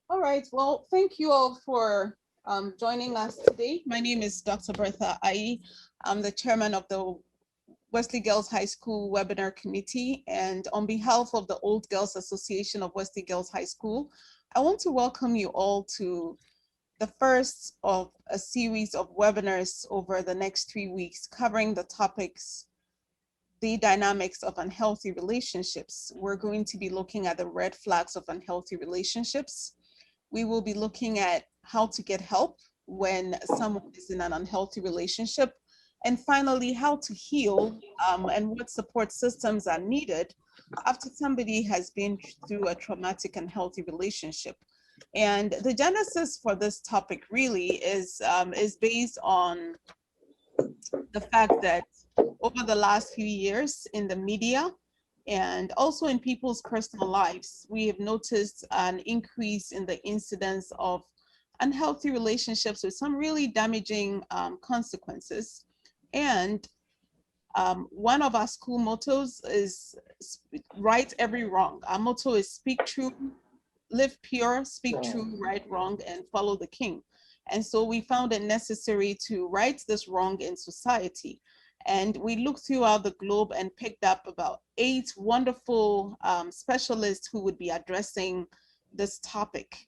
All right, well, thank you all for joining us today. My name is Dr. Bertha Ai. I'm the chairman of the Wesley Girls High School Webinar Committee, and on behalf of the Old Girls Association of Wesley Girls High School, I want to welcome you all to the first of a series of webinars over the next 3 weeks covering the topics, the dynamics of unhealthy relationships. We're going to be looking at the red flags of unhealthy relationships. We will be looking at how to get help when someone is in an unhealthy relationship. And finally, how to heal and what support systems are needed after somebody has been through a traumatic and healthy relationship. And the genesis for this topic really is based on the fact that over the last few years in the media and also in people's personal lives, we have noticed an increase in the incidence of unhealthy relationships with some really damaging consequences. And one of our school mottos is right every wrong. Our motto is speak true, live pure, speak true, right wrong, and follow the king. And so we found it necessary to right this wrong in society. And we looked throughout the globe and picked up about 8 wonderful specialists who would be addressing this topic.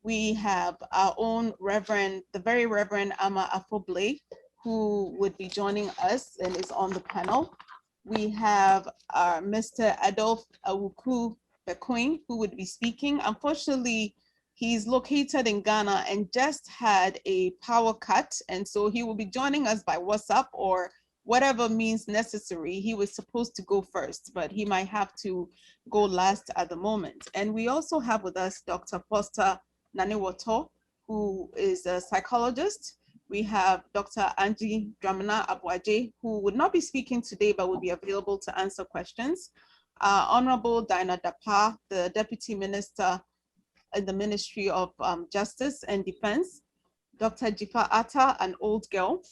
We have our own Reverend, the very Reverend Ama Afoble, who would be joining us and is on the panel. We have our Mr. Adolphe Awuku Bekoin, who would be speaking. Unfortunately, he's located in Ghana and just had a power cut, and so he will be joining us by WhatsApp or whatever means necessary. He was supposed to go first, but he might have to go last at the moment. And we also have with us Dr. Foster Nanowater, who is a psychologist. We have Dr. Angie Dramana Abuja, who would not be speaking today, but will be available to answer questions. Honorable Dinah Dapa, the Deputy Minister in the Ministry of Justice and Defense. Dr. Jifa Atta, an old girl,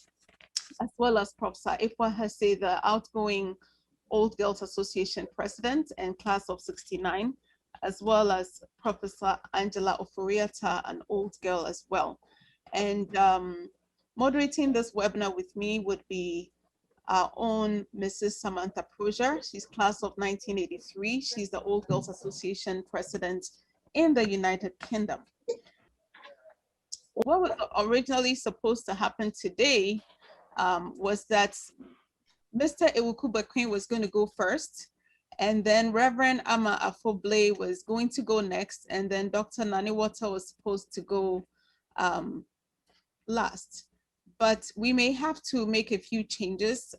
as well as Professor Ifwa Hesse, the outgoing Old Girls Association President and class of 69, as well as Professor Angela Oforiata, an old girl as well. And moderating this webinar with me would be our own Mrs. Samantha Projer. She's class of 1983. She's the Old Girls Association President in the United Kingdom. What was originally supposed to happen today was that Mr. Ewuku Bekoin was going to go first, and then Reverend Ama Afoble was going to go next, and then Dr. Nanowater was supposed to go last. But we may have to make a few changes.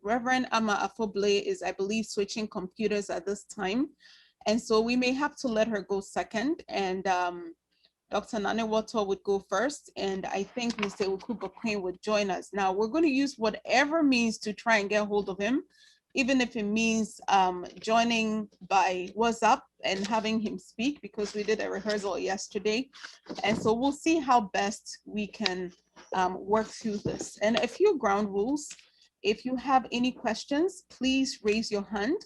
Reverend Ama Afoble is, I believe, switching computers at this time, and so we may have to let her go second, and Dr. Nanowater would go first, and I think Mr. Ukuba would join us. Now, we're going to use whatever means to try and get hold of him, even if it means joining by WhatsApp and having him speak, because we did a rehearsal yesterday. And so we'll see how best we can work through this. And a few ground rules. If you have any questions, please raise your hand,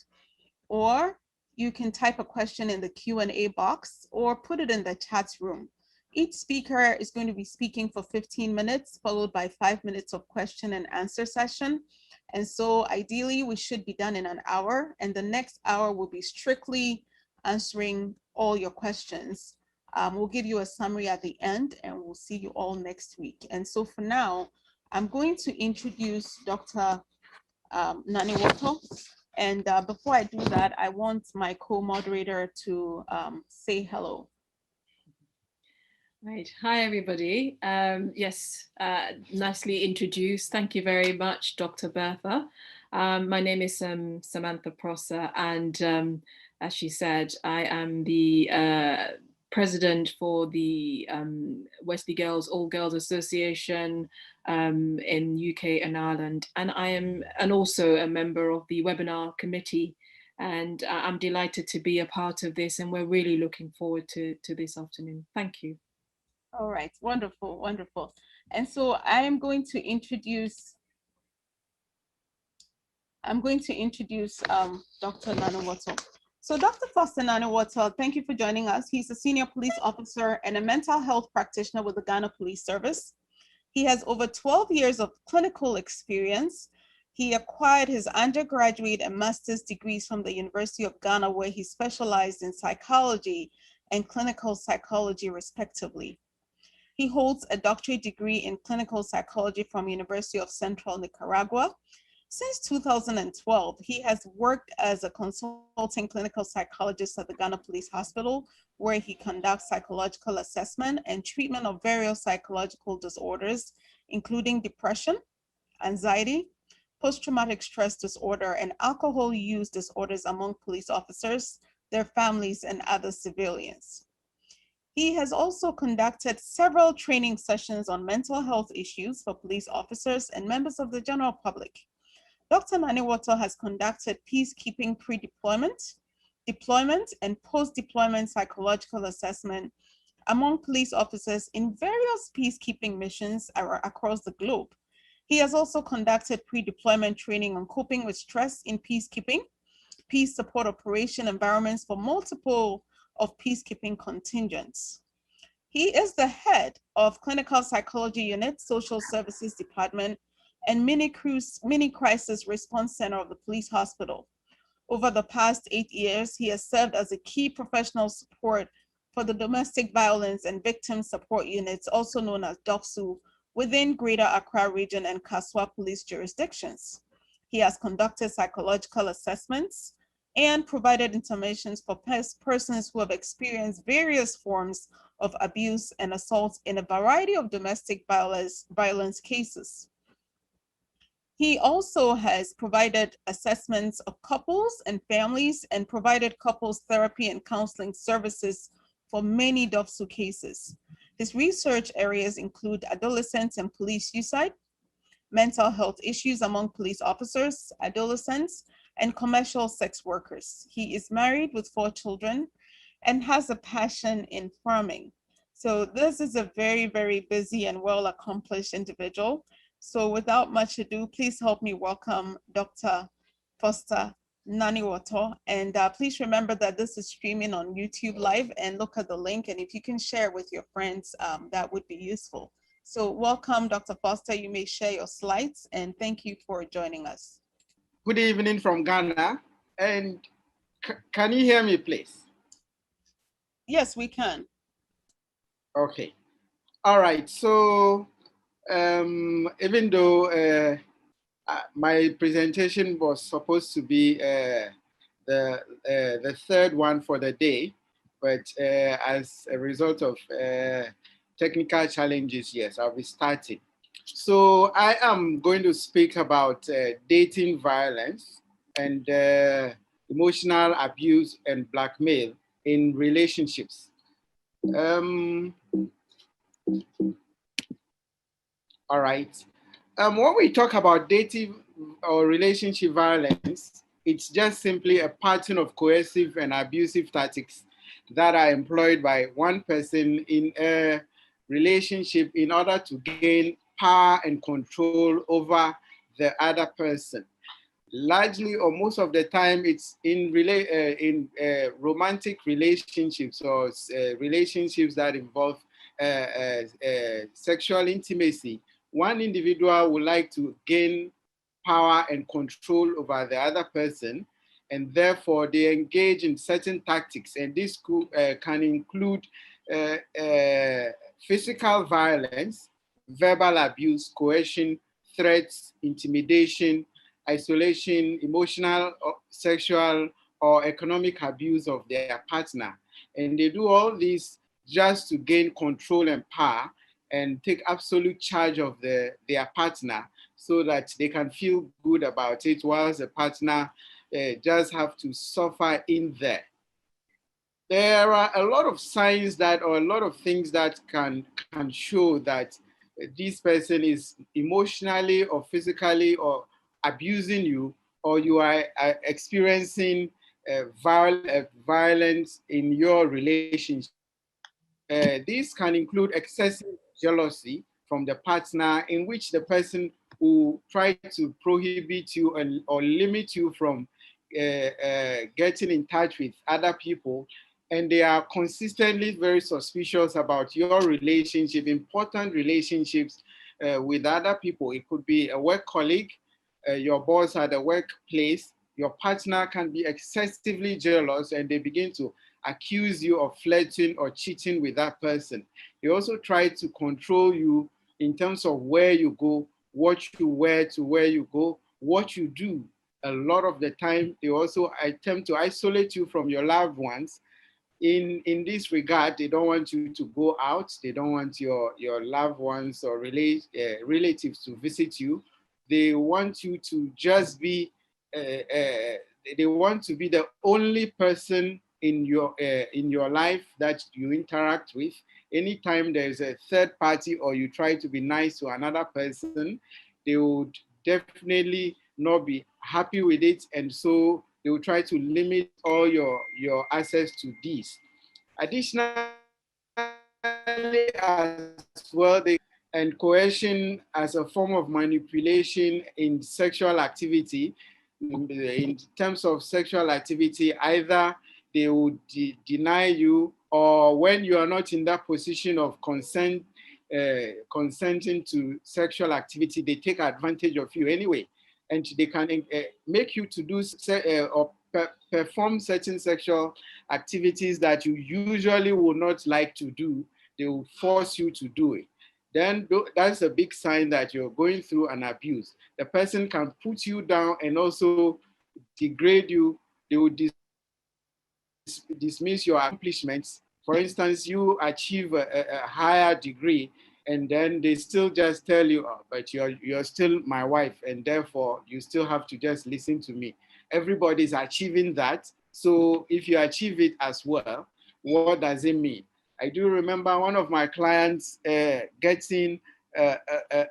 or you can type a question in the Q&A box or put it in the chat room. Each speaker is going to be speaking for 15 minutes, followed by 5 minutes of question and answer session. And so ideally, we should be done in an hour, and the next hour will be strictly answering all your questions. We'll give you a summary at the end, and we'll see you all next week. And so for now, I'm going to introduce Dr. Nanowater. And before I do that, I want my co-moderator to say hello. Right. Hi, everybody. Yes, nicely introduced. Thank you very much, Dr. Bertha. My name is Samantha Prosser, and as she said, I am the president for the Wesley Girls, All Girls Association in UK and Ireland. And I am also a member of the webinar committee. And I'm delighted to be a part of this, and we're really looking forward to this afternoon. Thank you. All right, wonderful, wonderful. And so I'm going to introduce Dr. Nanowater. So Dr. Foster Nanowater, thank you for joining us. He's a senior police officer and a mental health practitioner with the Ghana Police Service. He has over 12 years of clinical experience. He acquired his undergraduate and master's degrees from the University of Ghana, where he specialized in psychology and clinical psychology, respectively. He holds a doctorate degree in clinical psychology from University of Central Nicaragua. Since 2012, he has worked as a consulting clinical psychologist at the Ghana Police Hospital, where he conducts psychological assessment and treatment of various psychological disorders, including depression, anxiety, post-traumatic stress disorder, and alcohol use disorders among police officers, their families, and other civilians. He has also conducted several training sessions on mental health issues for police officers and members of the general public. Dr. Nanowater has conducted peacekeeping pre-deployment, deployment, and post-deployment psychological assessment among police officers in various peacekeeping missions across the globe. He has also conducted pre-deployment training on coping with stress in peacekeeping, peace support operation environments for multiple of peacekeeping contingents. He is the head of Clinical Psychology Unit, Social Services Department, and Mini Crisis Response Center of the Police Hospital. Over the past 8 years, he has served as a key professional support for the Domestic Violence and Victim Support Units, also known as DOVSU, within Greater Accra Region and Kaswa Police jurisdictions. He has conducted psychological assessments and provided interventions for persons who have experienced various forms of abuse and assault in a variety of domestic violence cases. He also has provided assessments of couples and families and provided couples therapy and counseling services for many DOVSU cases. His research areas include adolescents and police suicide, mental health issues among police officers, adolescents, and commercial sex workers. He is married with 4 children and has a passion in farming. So this is a very, very busy and well-accomplished individual. So without much ado, please help me welcome Dr. Foster Nanowater. And please remember that this is streaming on YouTube Live, and look at the link. And if you can share with your friends, that would be useful. So welcome, Dr. Foster. You may share your slides, and thank you for joining us. Good evening from Ghana. And can you hear me, please? Yes, we can. Okay. All right. So even though my presentation was supposed to be the third one for the day, but as a result of technical challenges, yes, I'll be starting. So I am going to speak about dating violence and emotional abuse and blackmail in relationships. All right. When we talk about dating or relationship violence, it's just simply a pattern of coercive and abusive tactics that are employed by one person in a relationship in order to gain power and control over the other person. Largely or most of the time, it's in romantic relationships or relationships that involve sexual intimacy. One individual would like to gain power and control over the other person, and therefore they engage in certain tactics, and this can include physical violence, verbal abuse, coercion, threats, intimidation, isolation, emotional, sexual, or economic abuse of their partner. And they do all this just to gain control and power and take absolute charge of their partner so that they can feel good about it, whilst the partner just have to suffer in there. There are a lot of signs that, or a lot of things that can show that this person is emotionally or physically or abusing you, or you are experiencing violence in your relationship. These can include excessive jealousy from the partner, in which the person will try to prohibit you or limit you from getting in touch with other people, and they are consistently very suspicious about your relationship, important relationships with other people. It could be a work colleague, your boss at the workplace. Your partner can be excessively jealous, and they begin to accuse you of flirting or cheating with that person. They also try to control you in terms of where you go, what you wear to where you go, what you do. A lot of the time, they also attempt to isolate you from your loved ones. In this regard, they don't want you to go out. They don't want your loved ones or relatives to visit you. They want you to just be, they want to be the only person in your life that you interact with. Anytime there's a third party or you try to be nice to another person, they would definitely not be happy with it, and so they will try to limit all your access to these. Additionally, as well, and coercion as a form of manipulation in sexual activity. In terms of sexual activity, either they would deny you, or when you are not in that position of consenting to sexual activity, they take advantage of you anyway, and they can make you to do or perform certain sexual activities that you usually would not like to do. They will force you to do it. Then that's a big sign that you're going through an abuse. The person can put you down and also degrade you. They will dismiss your accomplishments. For instance, you achieve a higher degree, and then they still just tell you, oh, but you're still my wife, and therefore you still have to just listen to me. Everybody's achieving that. So if you achieve it as well, what does it mean? I do remember one of my clients getting a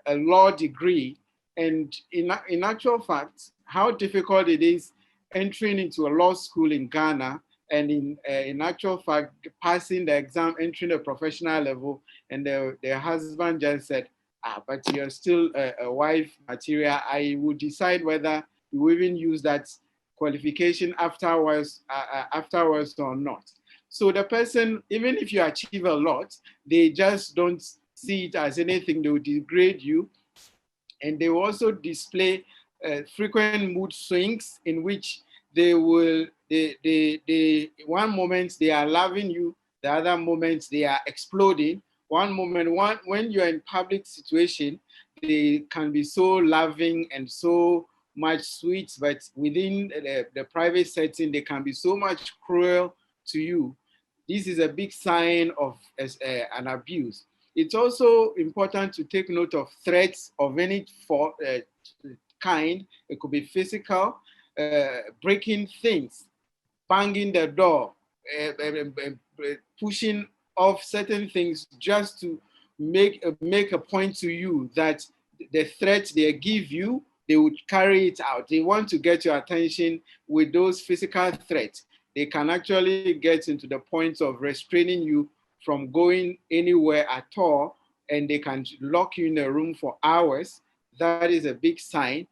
law degree, and in actual fact, how difficult it is entering into a law school in Ghana, and in actual fact, passing the exam, entering a professional level, and their husband just said, but you're still a wife material. I will decide whether you even use that qualification afterwards or not. So the person, even if you achieve a lot, they just don't see it as anything. They will degrade you, and they will also display frequent mood swings in which they will, one moment they are loving you, the other moment they are exploding. One moment, when you're in public situation, they can be so loving and so much sweet, but within the private setting, they can be so much cruel to you. This is a big sign of an abuse. It's also important to take note of threats of any kind. It could be physical, breaking things, banging the door, pushing off certain things just to make a point to you that the threat they give you, they would carry it out. They want to get your attention with those physical threats. They can actually get into the point of restraining you from going anywhere at all, and they can lock you in a room for hours. That is a big sign.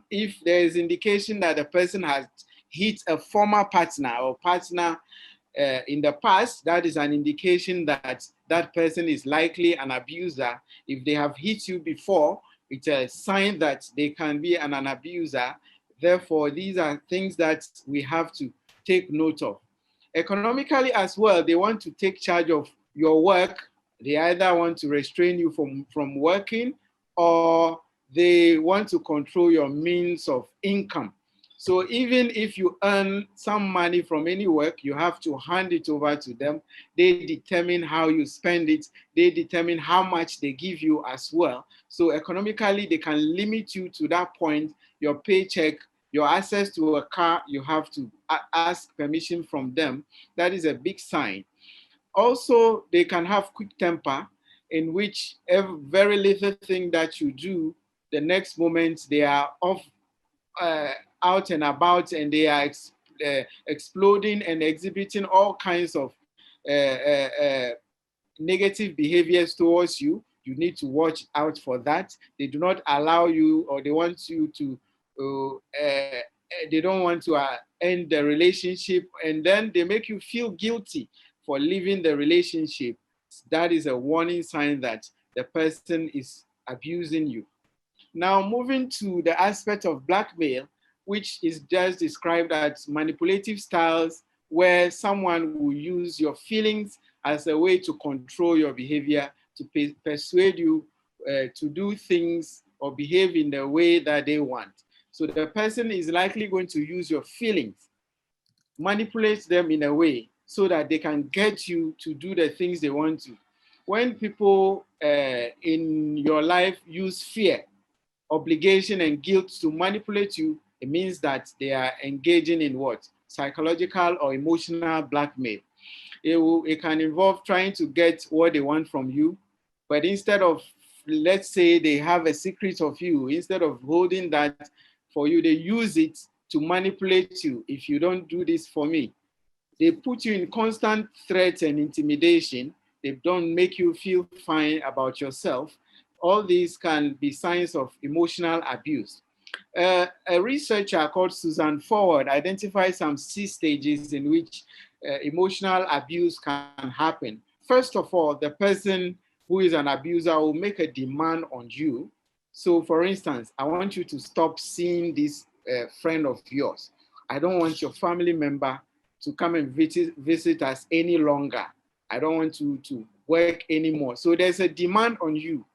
If there is indication that the person has hit a former partner or partner in the past, that is an indication that that person is likely an abuser. If they have hit you before, it's a sign that they can be an abuser. Therefore, these are things that we have to take note of. Economically as well, they want to take charge of your work. They either want to restrain you from working, or they want to control your means of income. So even if you earn some money from any work, you have to hand it over to them. They determine how you spend it. They determine how much they give you as well. So economically, they can limit you to that point. Your paycheck, your access to a car, you have to ask permission from them. That is a big sign. Also, they can have quick temper, in which every very little thing that you do, the next moment they are off, out and about, and they are exploding and exhibiting all kinds of negative behaviors towards you. You need to watch out for that. They do not allow you, or they want you to they don't want to end the relationship, and then they make you feel guilty for leaving the relationship. That is a warning sign that the person is abusing you. Now, moving to the aspect of blackmail, which is just described as manipulative styles where someone will use your feelings as a way to control your behavior, to persuade you to do things or behave in the way that they want. So the person is likely going to use your feelings, manipulate them in a way so that they can get you to do the things they want to. When people in your life use fear, obligation, and guilt to manipulate you, it means that they are engaging in what? Psychological or emotional blackmail. It can involve trying to get what they want from you, but instead of, let's say they have a secret of you, instead of holding that for you, they use it to manipulate you. If you don't do this for me, they put you in constant threats and intimidation. They don't make you feel fine about yourself. All these can be signs of emotional abuse. A researcher called Susan Forward identified some 6 stages in which emotional abuse can happen. First of all, the person who is an abuser will make a demand on you. So for instance, I want you to stop seeing this friend of yours. I don't want your family member to come and visit us any longer. I don't want you to work anymore. So there's a demand on you.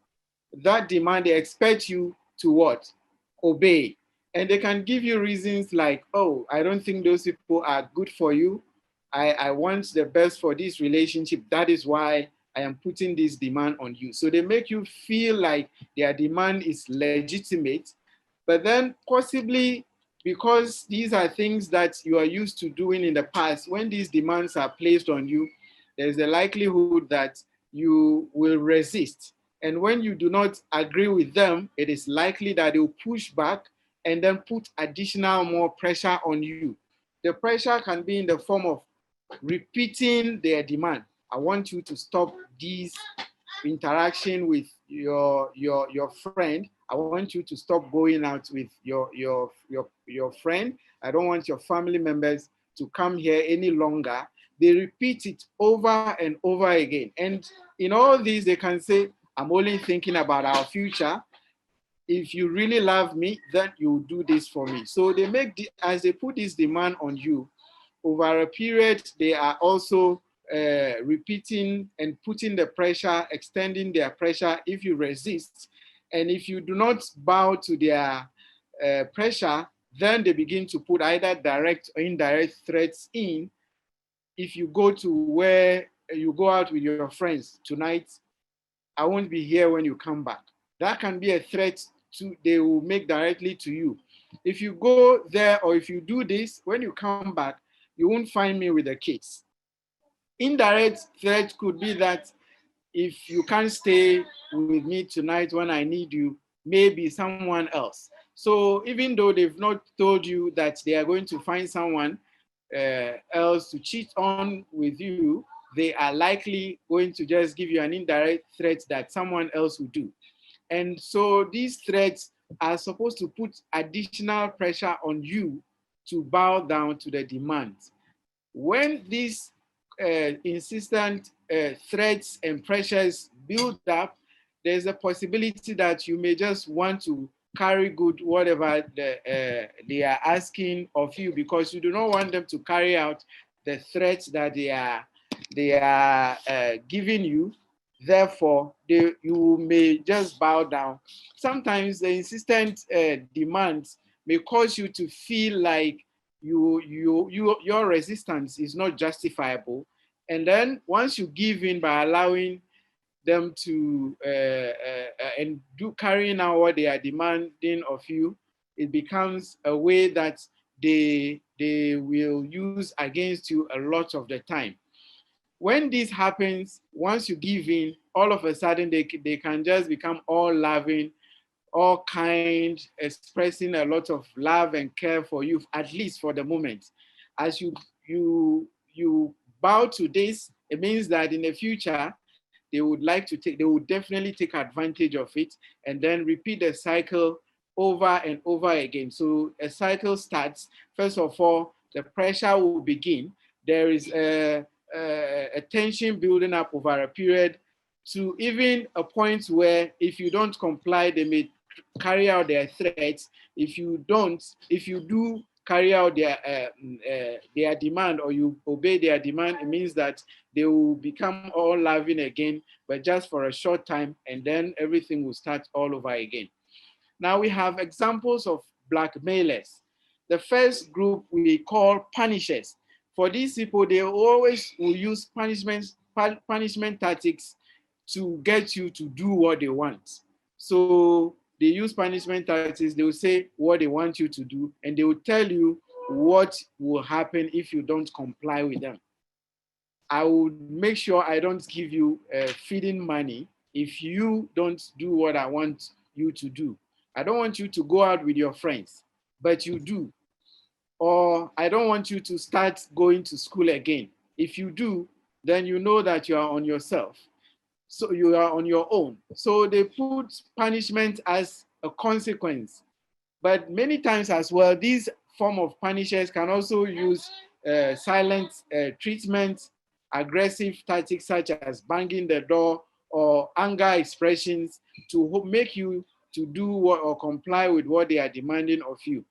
That demand, they expect you to what? Obey. And they can give you reasons like, oh, I don't think those people are good for you. I want the best for this relationship. That is why I am putting this demand on you. So they make you feel like their demand is legitimate, but then possibly because these are things that you are used to doing in the past, when these demands are placed on you, there's a likelihood that you will resist. And when you do not agree with them, it is likely that they will push back and then put additional more pressure on you. The pressure can be in the form of repeating their demand. I want you to stop this interaction with your friend. I want you to stop going out with your friend. I don't want your family members to come here any longer. They repeat it over and over again. And in all these, they can say, I'm only thinking about our future. If you really love me, then you do this for me. So they make, as they put this demand on you, over a period, they are also repeating and putting the pressure, extending their pressure if you resist. And if you do not bow to their pressure, then they begin to put either direct or indirect threats in. If you go to where you go out with your friends tonight, I won't be here when you come back. That can be a threat they will make directly to you. If you go there or if you do this, when you come back, you won't find me with the kids. Indirect threat could be that if you can't stay with me tonight when I need you, maybe someone else. So even though they've not told you that they are going to find someone else to cheat on with you, they are likely going to just give you an indirect threat that someone else will do. And so these threats are supposed to put additional pressure on you to bow down to the demands. When these insistent threats and pressures build up, there's a possibility that you may just want to carry good whatever they are asking of you, because you do not want them to carry out the threats that they are giving you. Therefore, you may just bow down. Sometimes the insistent demands may cause you to feel like your resistance is not justifiable. And then once you give in by allowing them to and carrying out what they are demanding of you, it becomes a way that they will use against you a lot of the time. When this happens, once you give in, all of a sudden they can just become all loving, all kind, expressing a lot of love and care for you, at least for the moment. As you bow to this, it means that in the future, they would definitely take advantage of it and then repeat the cycle over and over again. So a cycle starts. First of all, the pressure will begin. There is a tension building up over a period to even a point where if you don't comply, they may carry out their threats. If you do carry out their demand, or you obey their demand, it means that they will become all loving again, but just for a short time, and then everything will start all over again. Now we have examples of blackmailers. The first group we call punishers. For these people, they always will use punishment tactics to get you to do what they want. So they use punishment tactics. They will say what they want you to do, and they will tell you what will happen if you don't comply with them. I will make sure I don't give you feeding money if you don't do what I want you to do. I don't want you to go out with your friends, but you do. Or I don't want you to start going to school again. If you do, then you know that you are on yourself. So you are on your own. So they put punishment as a consequence. But many times as well, these form of punishers can also use silent treatment, aggressive tactics such as banging the door, or anger expressions to make you to do or comply with what they are demanding of you.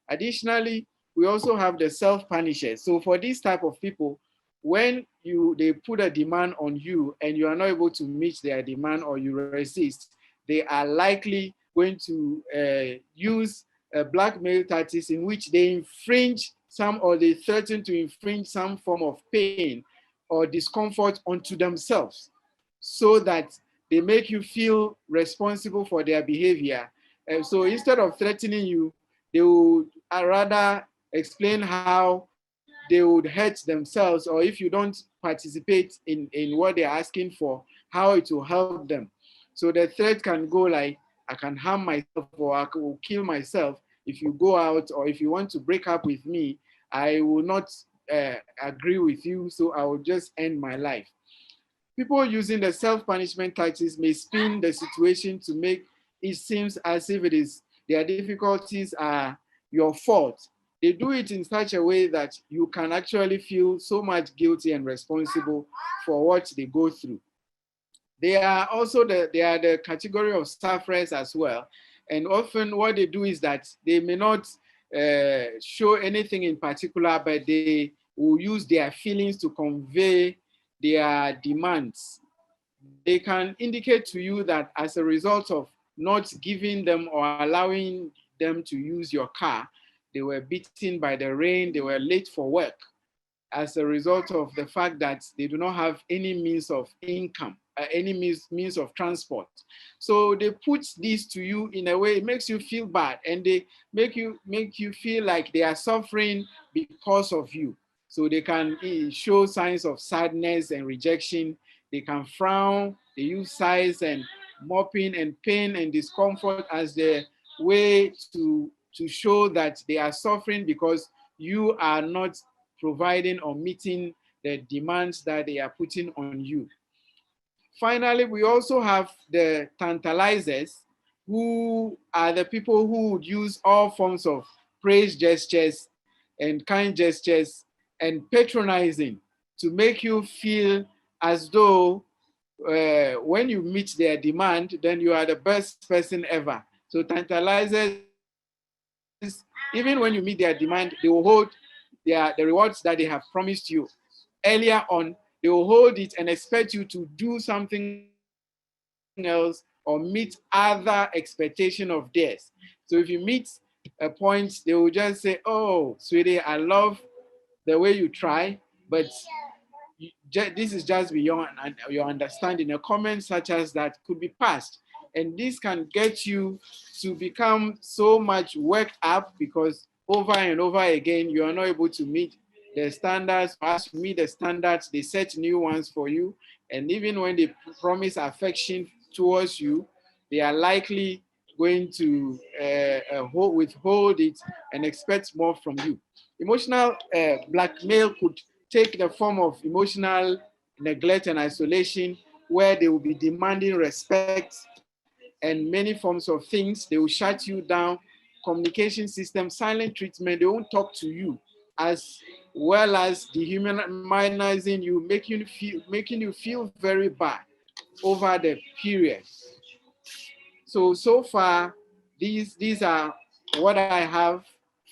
Additionally, we also have the self-punishers. So for this type of people, when they put a demand on you and you are not able to meet their demand or you resist, they are likely going to use blackmail tactics in which they infringe some, or they threaten to infringe some form of pain or discomfort onto themselves, so that they make you feel responsible for their behavior. So instead of threatening you, they would rather explain how they would hurt themselves, or if you don't participate in what they're asking for, how it will help them. So the threat can go like, I can harm myself, or I will kill myself if you go out, or if you want to break up with me, I will not agree with you, so I will just end my life. People using the self-punishment tactics may spin the situation to make it seem as if their difficulties are your fault. They do it in such a way that you can actually feel so much guilty and responsible for what they go through. They are also the category of sufferers as well. And often what they do is that they may not show anything in particular, but they will use their feelings to convey their demands. They can indicate to you that as a result of not giving them or allowing them to use your car, they were beaten by the rain, they were late for work, as a result of the fact that they do not have any means of income, any means of transport. So they put this to you in a way, it makes you feel bad, and they make you feel like they are suffering because of you. So they can show signs of sadness and rejection. They can frown, they use sighs and mopping and pain and discomfort as the way to show that they are suffering because you are not providing or meeting the demands that they are putting on you. Finally, we also have the Tantalizers, who are the people who would use all forms of praise gestures and kind gestures and patronizing to make you feel as though when you meet their demand, then you are the best person ever. So Tantalizers, even when you meet their demand, they will hold the rewards that they have promised you earlier on. They will hold it and expect you to do something else or meet other expectation of theirs. So if you meet a point, they will just say, oh, sweetie, I love the way you try, but this is just beyond your understanding. A comment such as that could be passed. And this can get you to become so much worked up because over and over again, you are not able to meet the standards. As you meet the standards, they set new ones for you. And even when they promise affection towards you, they are likely going to withhold it and expect more from you. Emotional blackmail could take the form of emotional neglect and isolation, where they will be demanding respect and many forms of things. They will shut you down, communication system, silent treatment. They won't talk to you, as well as dehumanizing you, making you feel very bad over the period. So far, these are what I have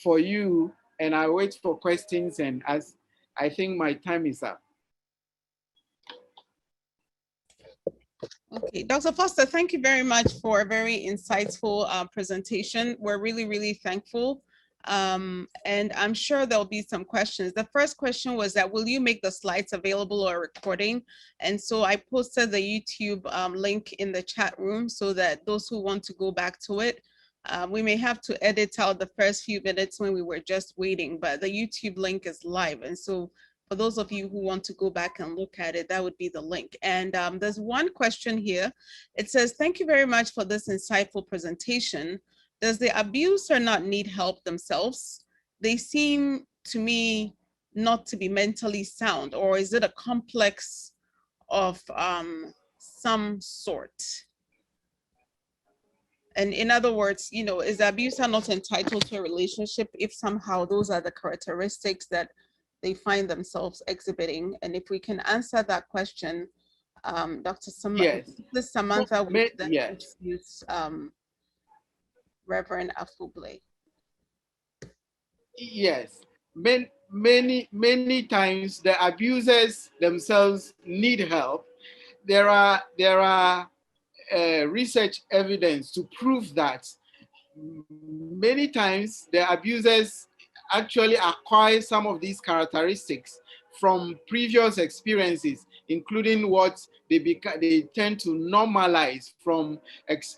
for you, and I wait for questions. And as I think my time is up. Okay, Dr. Foster, thank you very much for a very insightful presentation. We're really, really thankful. And I'm sure there'll be some questions. The first question was that, will you make the slides available or recording? And so I posted the YouTube link in the chat room so that those who want to go back to it, we may have to edit out the first few minutes when we were just waiting, but the YouTube link is live. And so for those of you who want to go back and look at it, that would be the link. And there's one question here. It says, thank you very much for this insightful presentation. Does the abuser not need help themselves? They seem to me not to be mentally sound, or is it a complex of some sort? And in other words, you know, is the abuser not entitled to a relationship if somehow those are the characteristics that they find themselves exhibiting? And if we can answer that question, Dr. Samantha would then introduce Reverend Afuble. Yes, many times the abusers themselves need help. There are research evidence to prove that many times the abusers actually acquire some of these characteristics from previous experiences, including what they tend to normalize from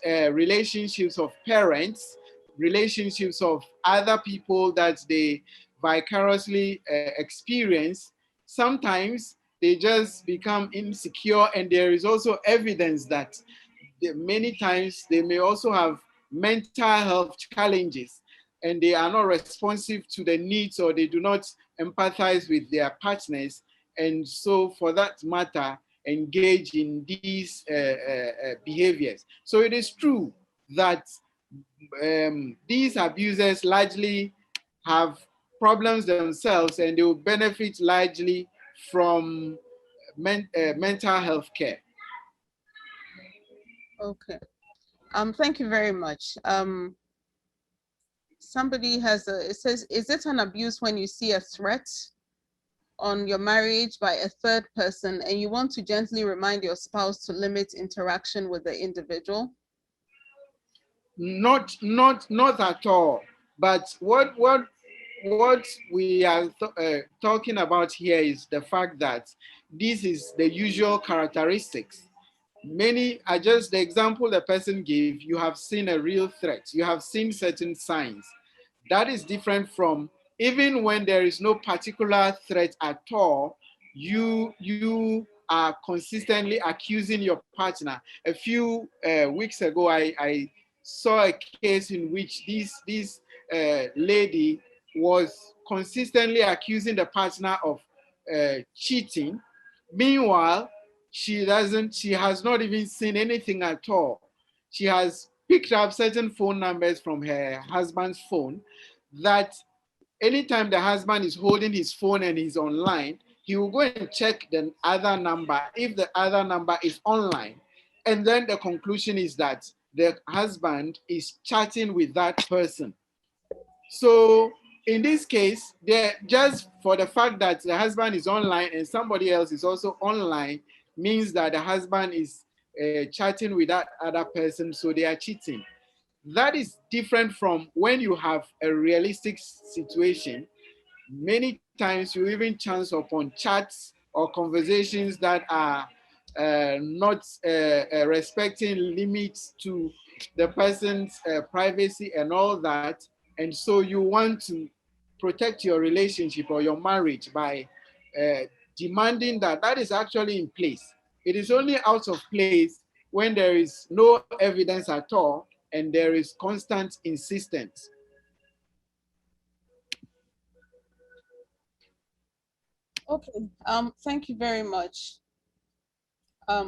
relationships of parents, relationships of other people that they vicariously experience. Sometimes they just become insecure, and there is also evidence that many times they may also have mental health challenges, and they are not responsive to the needs, or they do not empathize with their partners, and so for that matter engage in these behaviors. So it is true that these abusers largely have problems themselves, and they will benefit largely from mental health care. Okay. Thank you very much. Somebody has it says, is it an abuse when you see a threat on your marriage by a third person and you want to gently remind your spouse to limit interaction with the individual? Not at all. But what we are talking about here is the fact that this is the usual characteristics. Many are just the example the person gave. You have seen a real threat. You have seen certain signs. That is different from even when there is no particular threat at all. You are consistently accusing your partner. A few weeks ago, I saw a case in which this lady was consistently accusing the partner of cheating. Meanwhile, she has not even seen anything at all. She has picked up certain phone numbers from her husband's phone that anytime the husband is holding his phone and he's online, he will go and check the other number if the other number is online. And then the conclusion is that the husband is chatting with that person. So in this case, just for the fact that the husband is online and somebody else is also online means that the husband is chatting with that other person, so they are cheating. That is different from when you have a realistic situation. Many times you even chance upon chats or conversations that are not respecting limits to the person's privacy and all that. And so you want to protect your relationship or your marriage by demanding that. That is actually in place. It is only out of place when there is no evidence at all and there is constant insistence. Okay, thank you very much.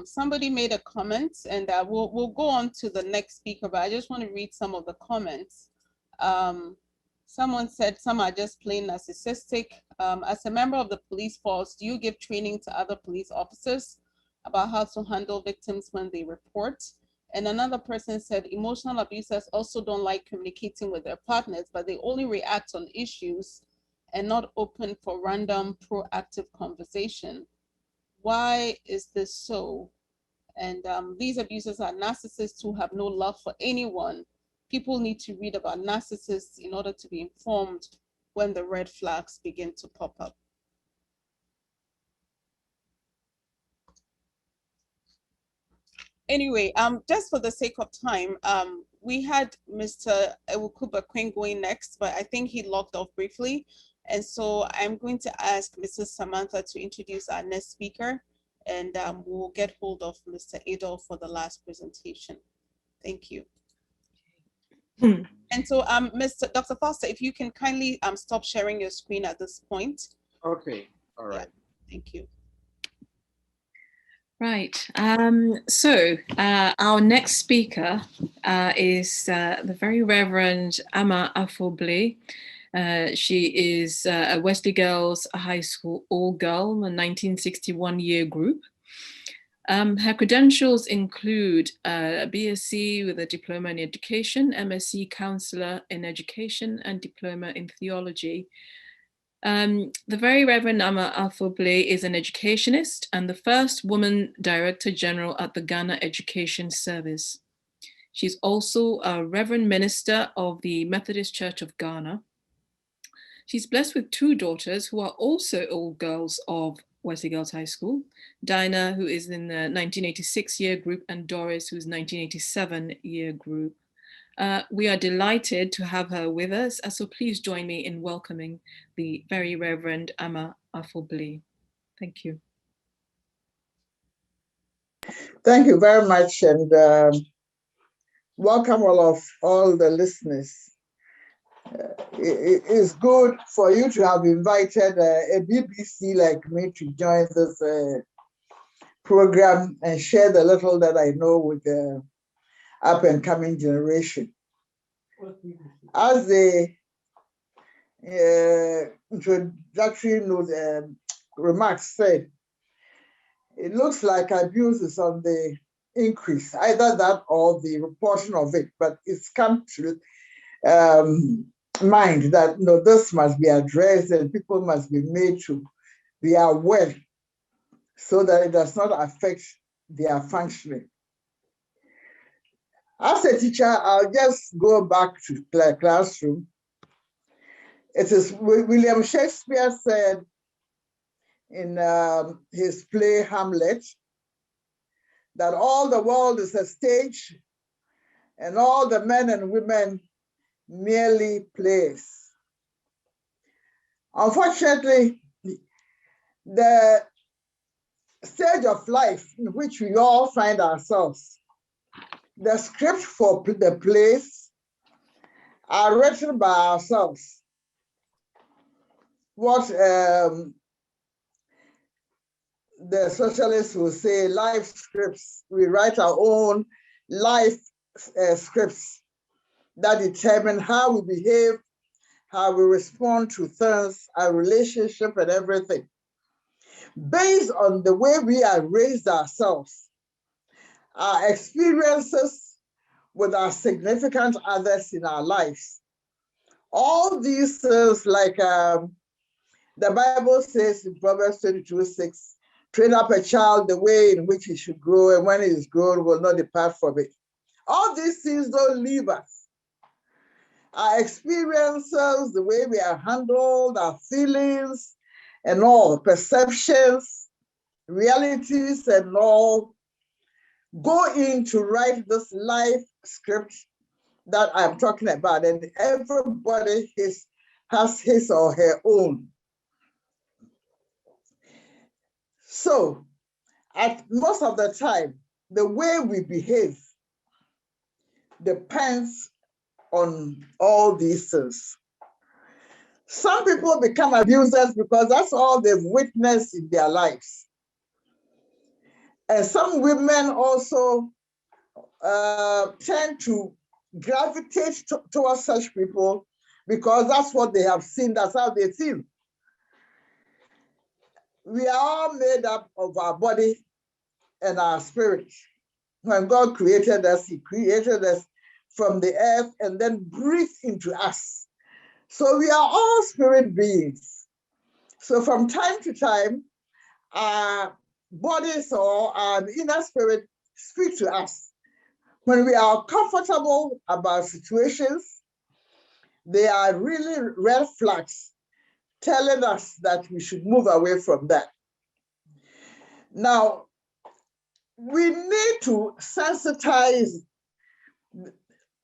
somebody made a comment, and we'll go on to the next speaker, but I just want to read some of the comments. Someone said some are just plain narcissistic. As a member of the police force, do you give training to other police officers about how to handle victims when they report? And another person said emotional abusers also don't like communicating with their partners, but they only react on issues and not open for random proactive conversation. Why is this so? And these abusers are narcissists who have no love for anyone. People need to read about narcissists in order to be informed when the red flags begin to pop up. Anyway, just for the sake of time, we had Mr. Ewukuba Quinn going next, but I think he logged off briefly. And so I'm going to ask Mrs. Samantha to introduce our next speaker, and we'll get hold of Mr. Adolf for the last presentation. Thank you. And so, Dr. Foster, if you can kindly stop sharing your screen at this point. Okay, all right. Yeah, thank you. Right. So our next speaker is the very Reverend Ama Afoble. She is a Wesley Girls High School all-girl, a 1961 year group. Her credentials include a BSc with a diploma in education, MSc counselor in education, and diploma in theology. The very Reverend Ama Afoble is an educationist and the first woman Director General at the Ghana Education Service. She's also a Reverend Minister of the Methodist Church of Ghana. She's blessed with two daughters who are also all girls of Wesley Girls High School, Dinah, who is in the 1986 year group, and Doris, who's 1987 year group. We are delighted to have her with us, so please join me in welcoming the very Reverend Ama Afoble. Thank you. Thank you very much, and welcome all the listeners. It is good for you to have invited a BBC like me to join this program and share the little that I know with the up-and-coming generation. As the introductory remarks said, it looks like abuse is on the increase, either that or the reporting of it, but it's come to mind that this must be addressed and people must be made to be aware so that it does not affect their functioning. As a teacher, I'll just go back to the classroom. It is William Shakespeare said in his play Hamlet that all the world is a stage and all the men and women merely plays. Unfortunately, the stage of life in which we all find ourselves, the script for the plays are written by ourselves. What the socialists will say, life scripts. We write our own life scripts that determine how we behave, how we respond to things, our relationship and everything, based on the way we are raised ourselves, our experiences with our significant others in our lives. All these things, like the Bible says in Proverbs 22:6, train up a child the way in which he should grow, and when he is grown, will not depart from it. All these things don't leave us. Our experiences, the way we are handled, our feelings, and all, perceptions, realities, and all, go in to write this life script that I'm talking about, and everybody has his or her own. So, at most of the time, the way we behave depends on all these things. Some people become abusers because that's all they've witnessed in their lives. And some women also tend to gravitate towards such people because that's what they have seen, that's how they feel. We are all made up of our body and our spirit. When God created us, he created us from the earth and then breathed into us. So we are all spirit beings. So from time to time, our bodies or our inner spirit speak to us. When we are comfortable about situations, they are really red flags telling us that we should move away from that. Now, we need to sensitize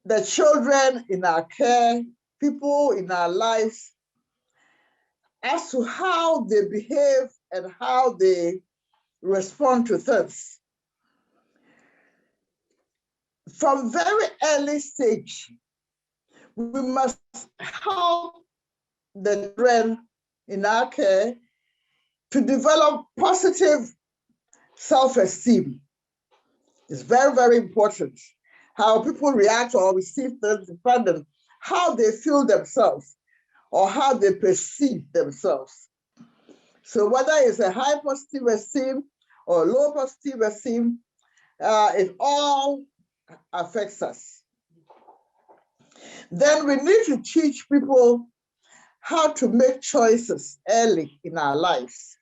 the children in our care, people in our lives, as to how they behave and how they respond to things. From very early stage, we must help the children in our care to develop positive self-esteem. It's very, very important how people react or receive things depending on how they feel themselves or how they perceive themselves. So whether it's a high positive esteem or low positive esteem, it all affects us. Then we need to teach people how to make choices early in our lives.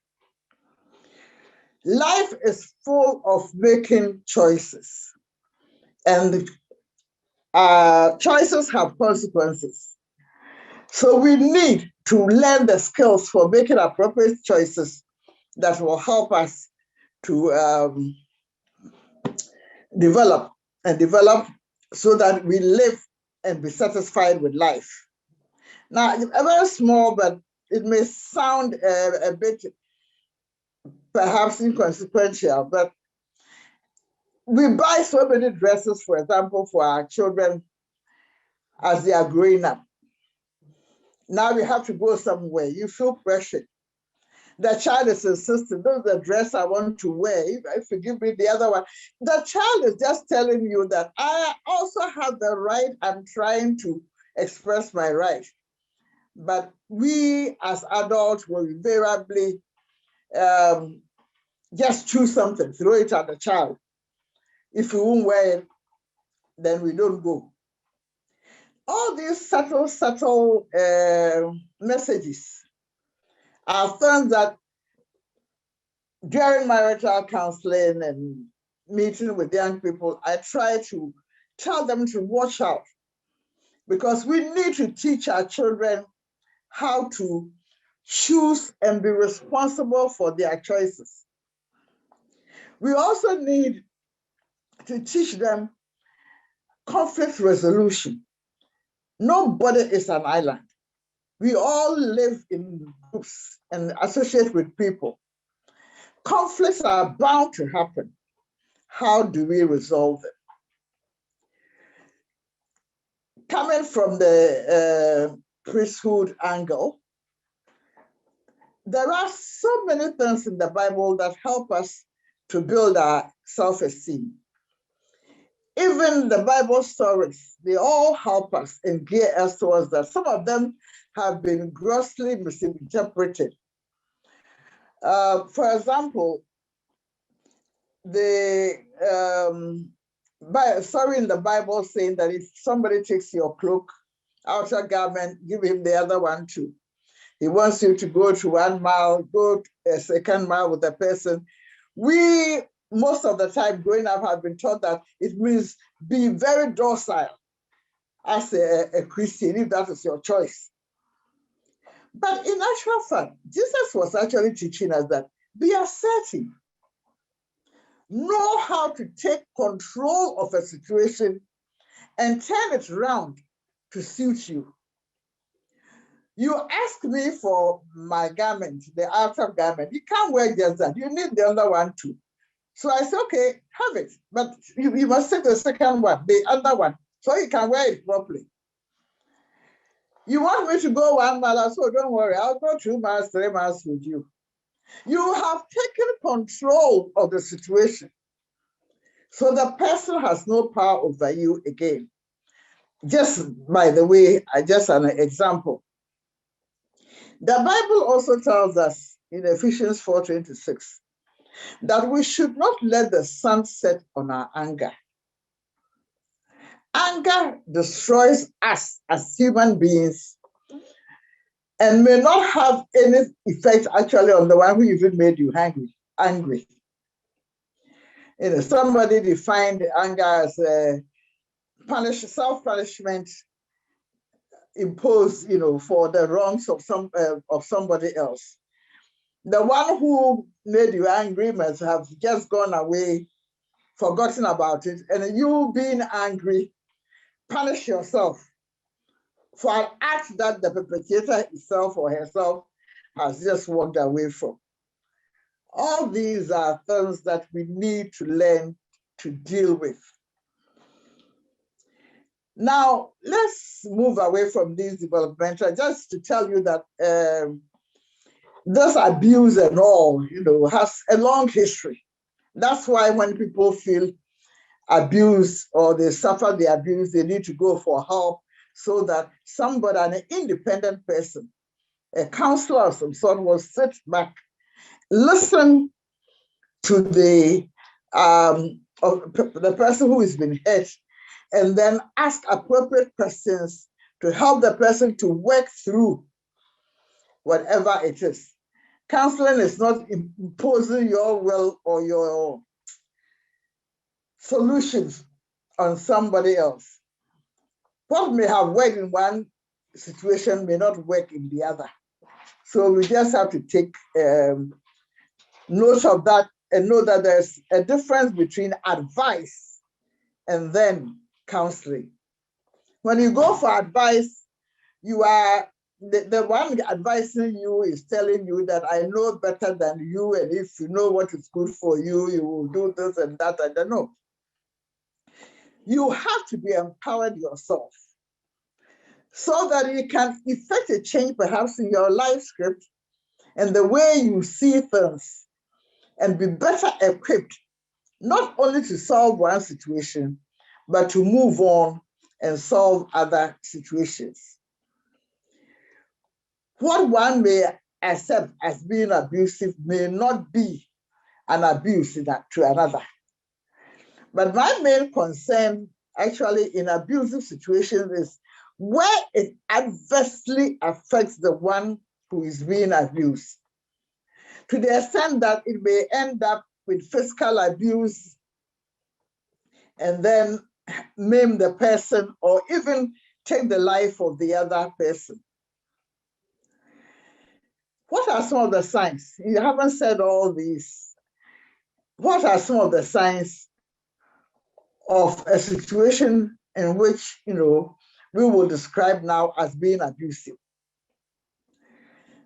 Life is full of making choices, and choices have consequences. So we need to learn the skills for making appropriate choices that will help us to develop so that we live and be satisfied with life. Now, very small, but it may sound a bit perhaps inconsequential, but we buy so many dresses, for example, for our children as they are growing up. Now we have to go somewhere. You feel pressure. The child is insisting, this is the dress I want to wear. If you give me the other one, the child is just telling you that I also have the right. I'm trying to express my right. But we as adults will invariably just choose something, throw it at the child. If we won't wear it, then we don't go. All these subtle messages are things that during marital counseling and meeting with young people, I try to tell them to watch out, because we need to teach our children how to choose and be responsible for their choices. We also need to teach them conflict resolution. Nobody is an island. We all live in groups and associate with people. Conflicts are bound to happen. How do we resolve them? Coming from the priesthood angle, there are so many things in the Bible that help us to build our self-esteem. Even the Bible stories, they all help us and gear us towards that. Some of them have been grossly misinterpreted. For example, the story in the Bible saying that if somebody takes your cloak, outer garment, give him the other one too. He wants you to go to 1 mile, go a second mile with a person. We, most of the time growing up, have been taught that it means be very docile as a Christian, if that is your choice. But in actual fact, Jesus was actually teaching us that be assertive. Know how to take control of a situation and turn it around to suit you. You ask me for my garment, the outer garment. You can't wear just that. You need the other one too. So I said, okay, have it. But you must take the second one, the other one, so you can wear it properly. You want me to go 1 mile, so don't worry, I'll go 2 miles, 3 miles with you. You have taken control of the situation. So the person has no power over you again. Just by the way, just an example. The Bible also tells us in Ephesians 4:26 that we should not let the sun set on our anger. Anger destroys us as human beings and may not have any effect actually on the one who even made you angry. Somebody defined anger as a self-punishment imposed, for the wrongs of somebody else. The one who made you angry must have just gone away, forgotten about it, and you being angry, punish yourself for an act that the perpetrator himself or herself has just walked away from. All these are things that we need to learn to deal with. Now, let's move away from these developmental, just to tell you that this abuse and all, has a long history. That's why when people feel abused or they suffer the abuse, they need to go for help so that somebody, an independent person, a counselor of some sort, will sit back, listen to the person who has been hurt, and then ask appropriate questions to help the person to work through whatever it is. Counseling is not imposing your will or your solutions on somebody else. What may have worked in one situation may not work in the other. So we just have to take note of that and know that there's a difference between advice and then counseling. When you go for advice, you are the one advising you is telling you that I know better than you, and if you know what is good for you, you will do this and that. I don't know. You have to be empowered yourself so that you can effect a change perhaps in your life script and the way you see things, and be better equipped, not only to solve one situation, but to move on and solve other situations. What one may accept as being abusive may not be an abuse to another. But my main concern actually in abusive situations is where it adversely affects the one who is being abused, to the extent that it may end up with physical abuse and then maim the person or even take the life of the other person. What are some of the signs? You haven't said all these. What are some of the signs of a situation in which, we will describe now as being abusive?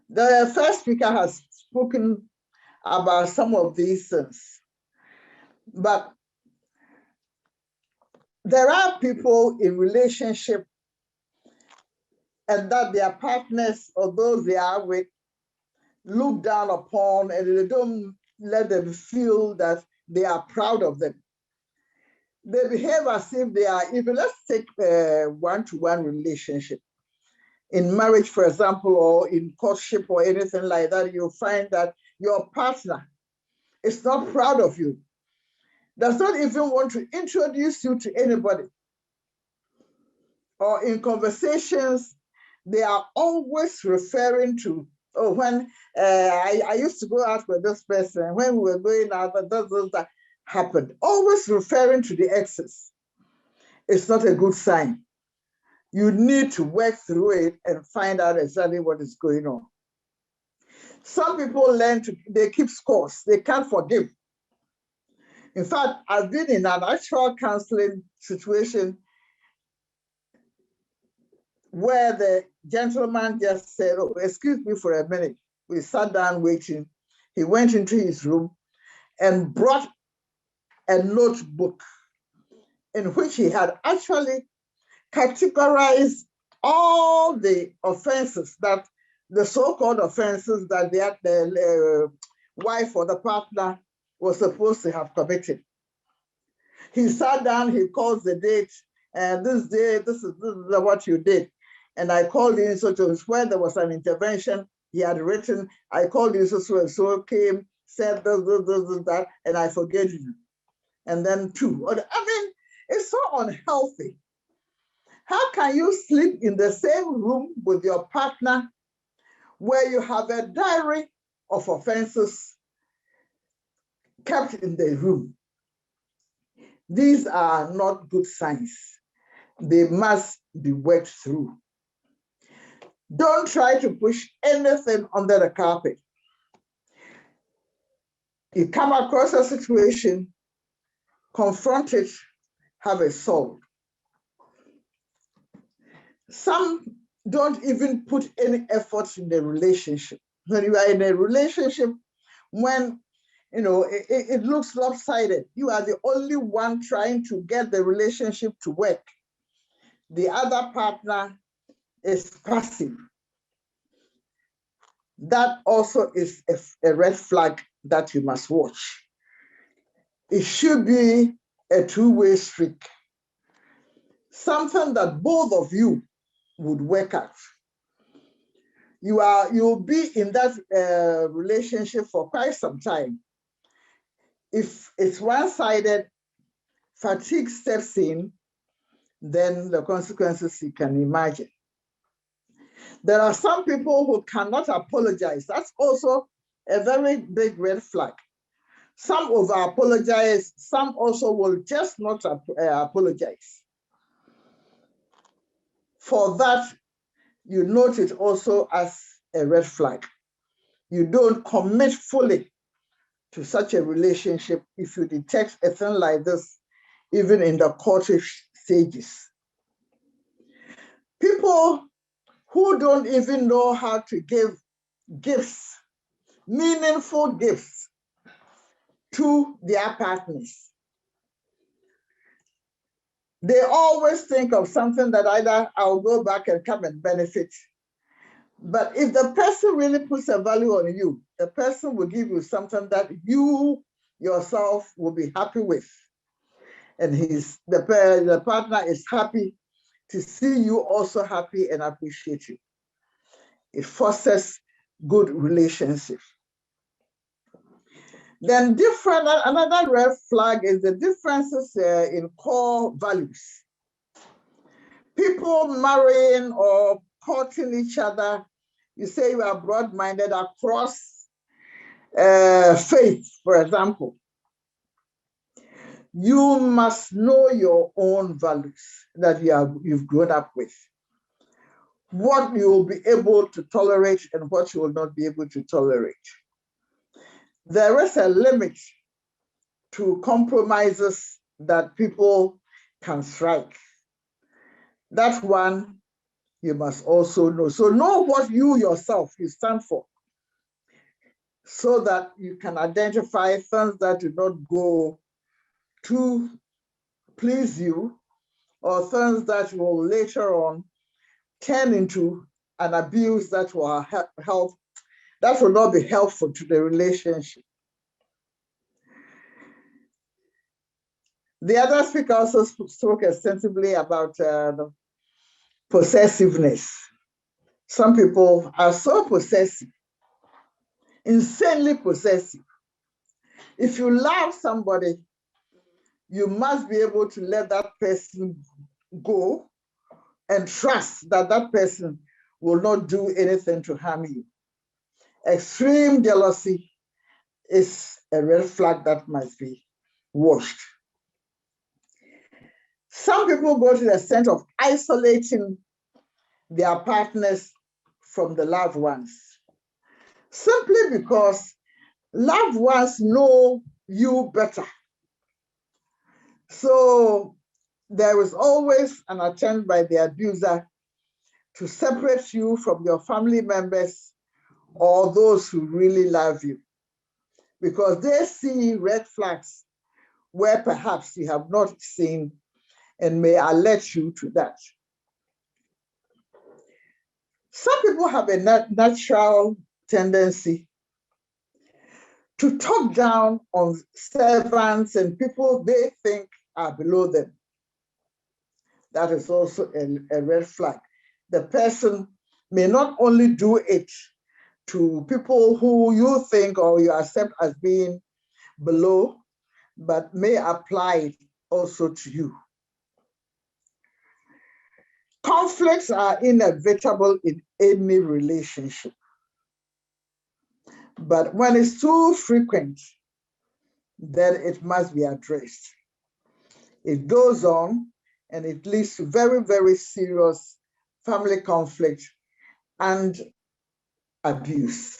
The first speaker has spoken about some of these things, but there are people in relationship and that their partners or those they are with look down upon, and they don't let them feel that they are proud of them. They behave as if they are even, let's take a one-to-one relationship. In marriage, for example, or in courtship or anything like that, you'll find that your partner is not proud of you, does not even want to introduce you to anybody. Or in conversations, they are always referring to, oh, when I used to go out with this person, when we were going out, that happened. Always referring to the exes. It's not a good sign. You need to work through it and find out exactly what is going on. Some people they keep scores. They can't forgive. In fact, I've been in an actual counseling situation where the gentleman just said, oh, excuse me for a minute. We sat down waiting. He went into his room and brought a notebook in which he had actually categorized all the offenses, that the so-called offenses that the wife or the partner was supposed to have committed. He sat down, he calls the date, and this day, this is what you did. And I called in, so to where there was an intervention, he had written, I called you, so came, said this, that, and I forgave you. And then two. I mean, it's so unhealthy. How can you sleep in the same room with your partner where you have a diary of offenses kept in the room? These are not good signs. They must be worked through. Don't try to push anything under the carpet. You come across a situation, confront it, have it solved. Some don't even put any effort in the relationship. When you are in a relationship, when it looks lopsided, you are the only one trying to get the relationship to work. The other partner is passive. That also is a red flag that you must watch. It should be a two-way street, something that both of you would work at. You'll be in that relationship for quite some time. If it's one-sided, fatigue steps in, then the consequences you can imagine. There are some people who cannot apologize. That's also a very big red flag. Some over-apologize, some also will just not apologize. For that, you note it also as a red flag. You don't commit fully to such a relationship if you detect a thing like this, even in the courtish stages. People who don't even know how to give gifts, meaningful gifts to their partners. They always think of something that either I'll go back and come and benefit. But if the person really puts a value on you, the person will give you something that you yourself will be happy with. And the partner is happy to see you also happy and appreciate you. It fosters good relationships. Then another red flag is the differences in core values. People marrying or courting each other, you say you are broad-minded across faith, for example. You must know your own values that you've grown up with. What you will be able to tolerate and what you will not be able to tolerate. There is a limit to compromises that people can strike. That one you must also know. So know what you yourself stand for, so that you can identify things that do not go to please you, or things that will later on turn into an abuse that will not be helpful to the relationship. The other speaker also spoke extensively about the possessiveness. Some people are so possessive, insanely possessive. If you love somebody, you must be able to let that person go and trust that that person will not do anything to harm you. Extreme jealousy is a red flag that must be watched. Some people go to the extent of isolating their partners from the loved ones, simply because loved ones know you better. So there is always an attempt by the abuser to separate you from your family members or those who really love you, because they see red flags where perhaps you have not seen and may alert you to that. Some people have a natural tendency to talk down on servants and people they think are below them. That is also a red flag. The person may not only do it to people who you think or you accept as being below, but may apply it also to you. Conflicts are inevitable in any relationship, but when it's too frequent, then it must be addressed. It goes on and it leads to very, very serious family conflict and abuse.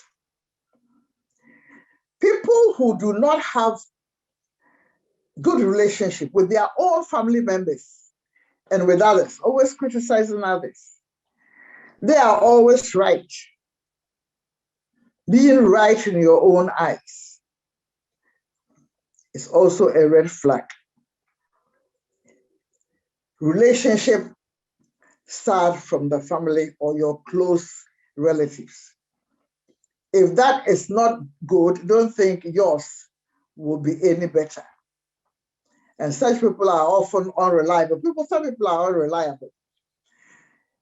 People who do not have good relationship with their own family members and with others, always criticizing others, they are always right. Being right in your own eyes is also a red flag. Relationship start from the family or your close relatives. If that is not good, don't think yours will be any better. And such people are often unreliable. Some people are unreliable.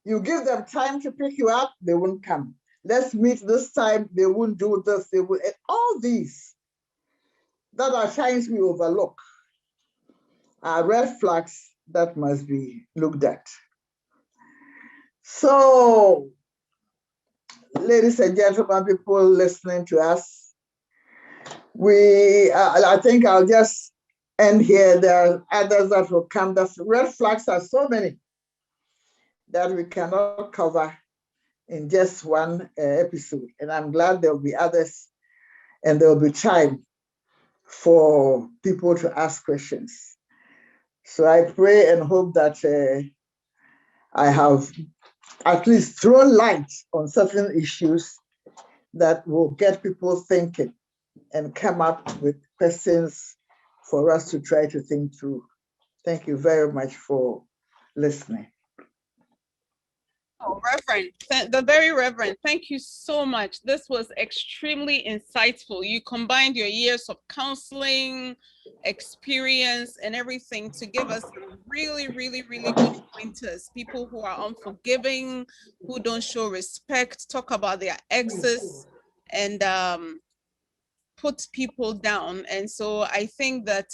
You give them time to pick you up, they won't come. Let's meet this time, they won't do this, they will. And all these that at times we overlook are red flags that must be looked at. So, ladies and gentlemen, people listening to us, I think I'll just end here. There are others that will come. The red flags are so many that we cannot cover in just one episode. And I'm glad there'll be others and there'll be time for people to ask questions. So I pray and hope that I have at least thrown light on certain issues that will get people thinking and come up with questions for us to try to think through. Thank you very much for listening. Oh, Reverend, the very Reverend, thank you so much. This was extremely insightful. You combined your years of counseling, experience, and everything to give us really, really, really good pointers. People who are unforgiving, who don't show respect, talk about their exes, and put people down. And so I think that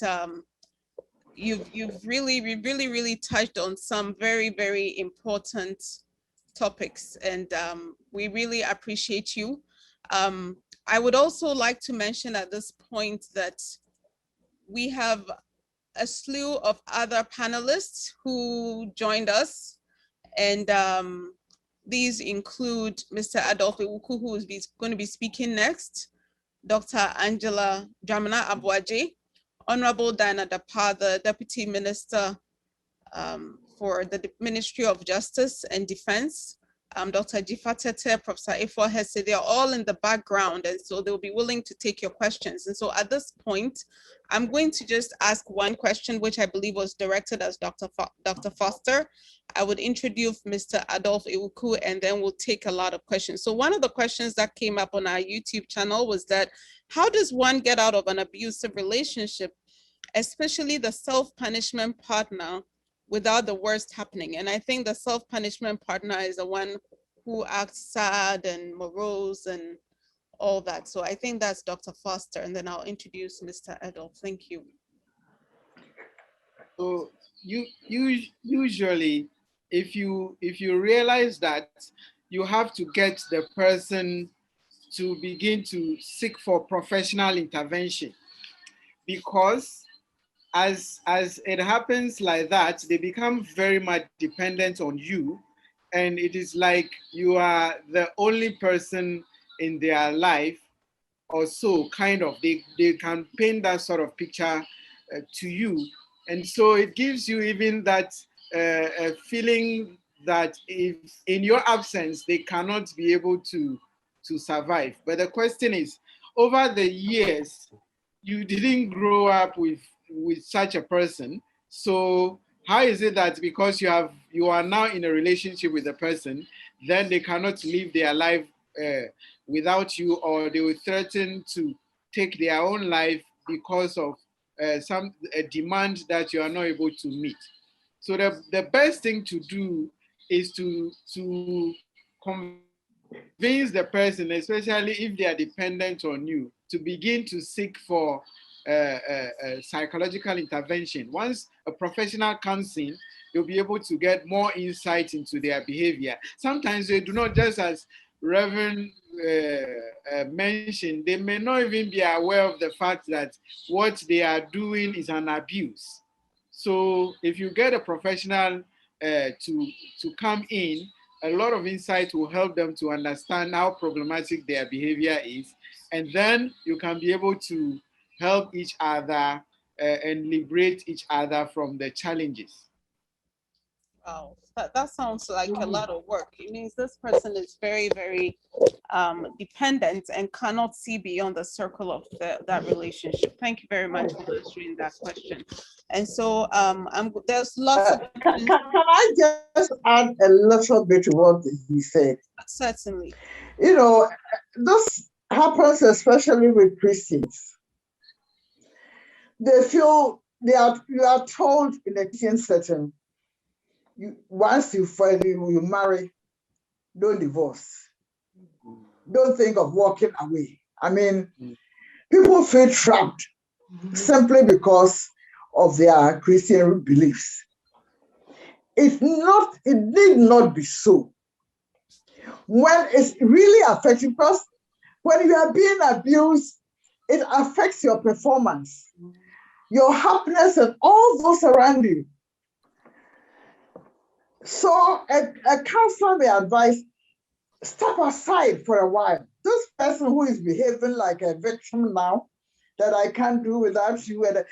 you've really touched on some very, very important topics, and we really appreciate you. I would also like to mention at this point that we have a slew of other panelists who joined us, and these include Mr. Adolphe Iwuku, who is going to be speaking next, Dr. Angela Dramana Abuaje, Honorable Diana Dapa, the Deputy Minister for the Ministry of Justice and Defense, Dr. Jifatete, Professor Efo Hesse, they're all in the background, and so they'll be willing to take your questions. And so at this point, I'm going to just ask one question, which I believe was directed as Dr. Foster. I would introduce Mr. Adolphe Iwuku, and then we'll take a lot of questions. So one of the questions that came up on our YouTube channel was that, how does one get out of an abusive relationship, especially the self-punishment partner, without the worst happening? And I think the self-punishment partner is the one who acts sad and morose and all that. So I think that's Dr. Foster, and then I'll introduce Mr. Adolphe. Thank you. So usually, if you realize that you have to get the person to begin to seek for professional intervention, because as it happens like that, they become very much dependent on you, and it is like you are the only person in their life, or so kind of. They can paint that sort of picture to you, and so it gives you even that feeling that if in your absence they cannot be able to survive. But the question is, over the years, you didn't grow up with such a person. So how is it that because you are now in a relationship with a person, then they cannot live their life without you, or they will threaten to take their own life because of a demand that you are not able to meet. So the best thing to do is to convince the person, especially if they are dependent on you, to begin to seek for psychological intervention. Once a professional comes in, you'll be able to get more insight into their behavior. Sometimes they do not, just as Reverend mentioned, they may not even be aware of the fact that what they are doing is an abuse. So if you get a professional to come in, a lot of insight will help them to understand how problematic their behavior is. And then you can be able to help each other and liberate each other from the challenges. Wow, that sounds like a lot of work. It means this person is very, very dependent and cannot see beyond the circle of that relationship. Thank you very much for answering that question. And so there's lots of can I just add a little bit to what he said? Certainly. You know, this happens especially with Christians. They feel you are told in a Christian setting, once you marry, don't divorce. Don't think of walking away. I mean, people feel trapped simply because of their Christian beliefs. It need not be so. When it's really affecting, because when you are being abused, it affects your performance, your happiness, and all those around you. So a counselor may advise, step aside for a while. This person who is behaving like a victim now, that I can't do without you, and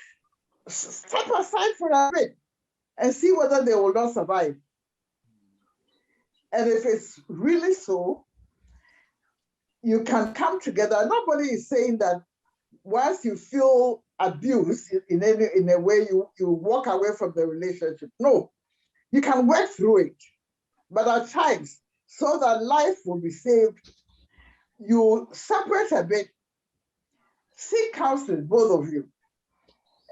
step aside for a bit and see whether they will not survive. And if it's really so, you can come together. Nobody is saying that once you feel abused in a way, you walk away from the relationship. No, you can work through it. But at times, so that life will be saved, you separate a bit, seek counseling, both of you,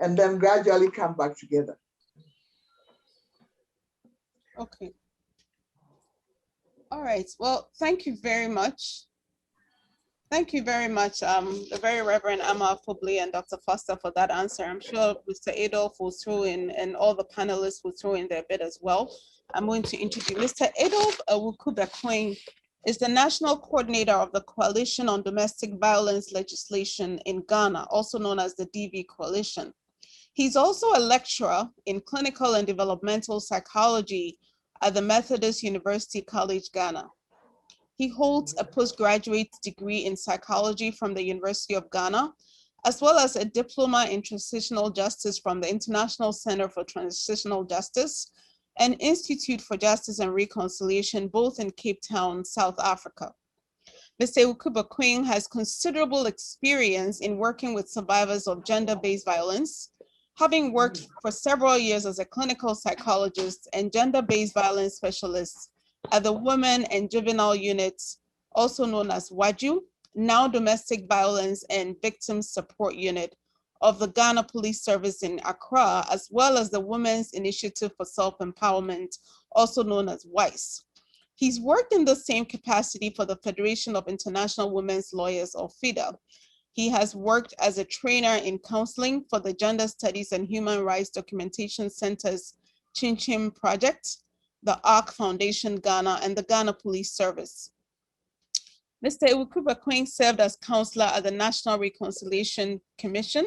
and then gradually come back together. Okay. All right. Well, thank you very much. Thank you very much, the very Reverend Amma Fobley and Dr. Foster, for that answer. I'm sure Mr. Adolf will throw in, and all the panelists will throw in their bit as well. I'm going to introduce Mr. Adolf Awukubekwin is the National Coordinator of the Coalition on Domestic Violence Legislation in Ghana, also known as the DV Coalition. He's also a lecturer in clinical and developmental psychology at the Methodist University College, Ghana. He holds a postgraduate degree in psychology from the University of Ghana, as well as a diploma in transitional justice from the International Center for Transitional Justice and Institute for Justice and Reconciliation, both in Cape Town, South Africa. Mr. Awukubekwin has considerable experience in working with survivors of gender-based violence, having worked for several years as a clinical psychologist and gender-based violence specialist at the Women and Juvenile Unit, also known as WAJU, now Domestic Violence and Victims Support Unit of the Ghana Police Service in Accra, as well as the Women's Initiative for Self-Empowerment, also known as WISE. He's worked in the same capacity for the Federation of International Women's Lawyers, or FIDA. He has worked as a trainer in counseling for the Gender Studies and Human Rights Documentation Center's Chin Chin Project, the ARC Foundation Ghana, and the Ghana Police Service. Mr. Awukubekwin served as counselor at the National Reconciliation Commission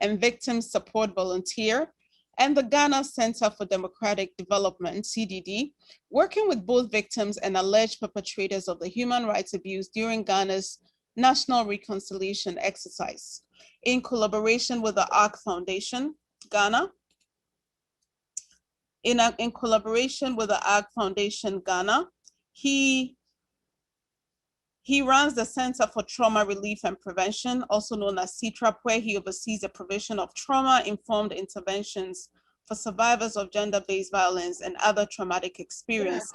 and Victim Support Volunteer and the Ghana Center for Democratic Development, CDD, working with both victims and alleged perpetrators of the human rights abuse during Ghana's National Reconciliation Exercise, in collaboration with the ARC Foundation Ghana. In collaboration with the ARC Foundation Ghana, he runs the Center for Trauma Relief and Prevention, also known as CTRAP, where he oversees the provision of trauma-informed interventions for survivors of gender-based violence and other traumatic experiences.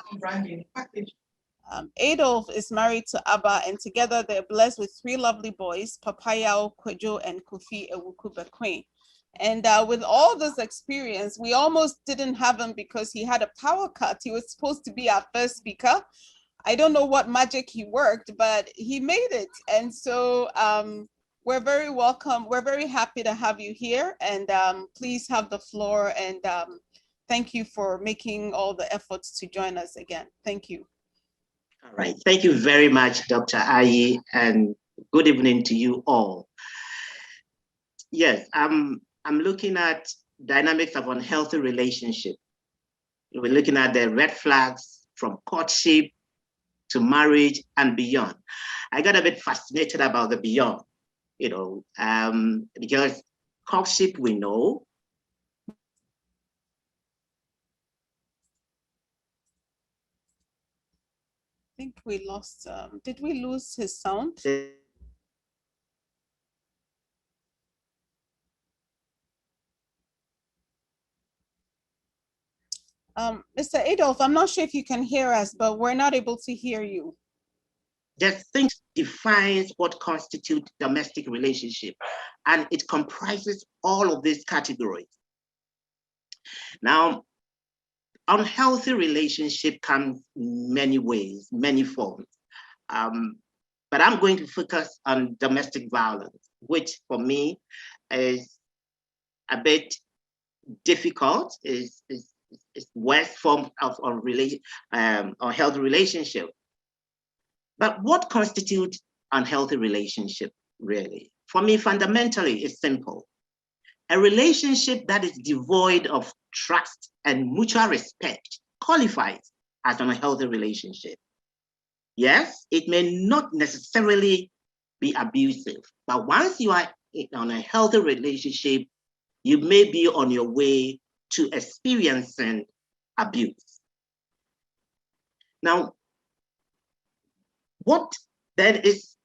Adolf is married to Abba, and together they're blessed with 3 lovely boys, Papayao, Kwejo, and Kofi Awukubekwin. And with all this experience, we almost didn't have him because he had a power cut. He was supposed to be our first speaker. I don't know what magic he worked, but he made it. And so we're very welcome. We're very happy to have you here, and please have the floor. And thank you for making all the efforts to join us again. Thank you. All right. Thank you very much, Dr. Ayi, and good evening to you all. Yes, I'm looking at dynamics of unhealthy relationship. We're looking at the red flags from courtship to marriage and beyond. I got a bit fascinated about the beyond, because courtship we know. I think we lost, did we lose his sound? Mr. Adolf, I'm not sure if you can hear us, but we're not able to hear you. There's things defines what constitutes domestic relationship, and it comprises all of these categories. Now, unhealthy relationship comes many ways, many forms. But I'm going to focus on domestic violence, which for me is a bit difficult, is worst form of unhealthy relationship. But what constitutes unhealthy relationship, really? For me, fundamentally, it's simple. A relationship that is devoid of trust and mutual respect qualifies as an unhealthy relationship. Yes, it may not necessarily be abusive, but once you are in a healthy relationship, you may be on your way to experiencing abuse. Now, what then is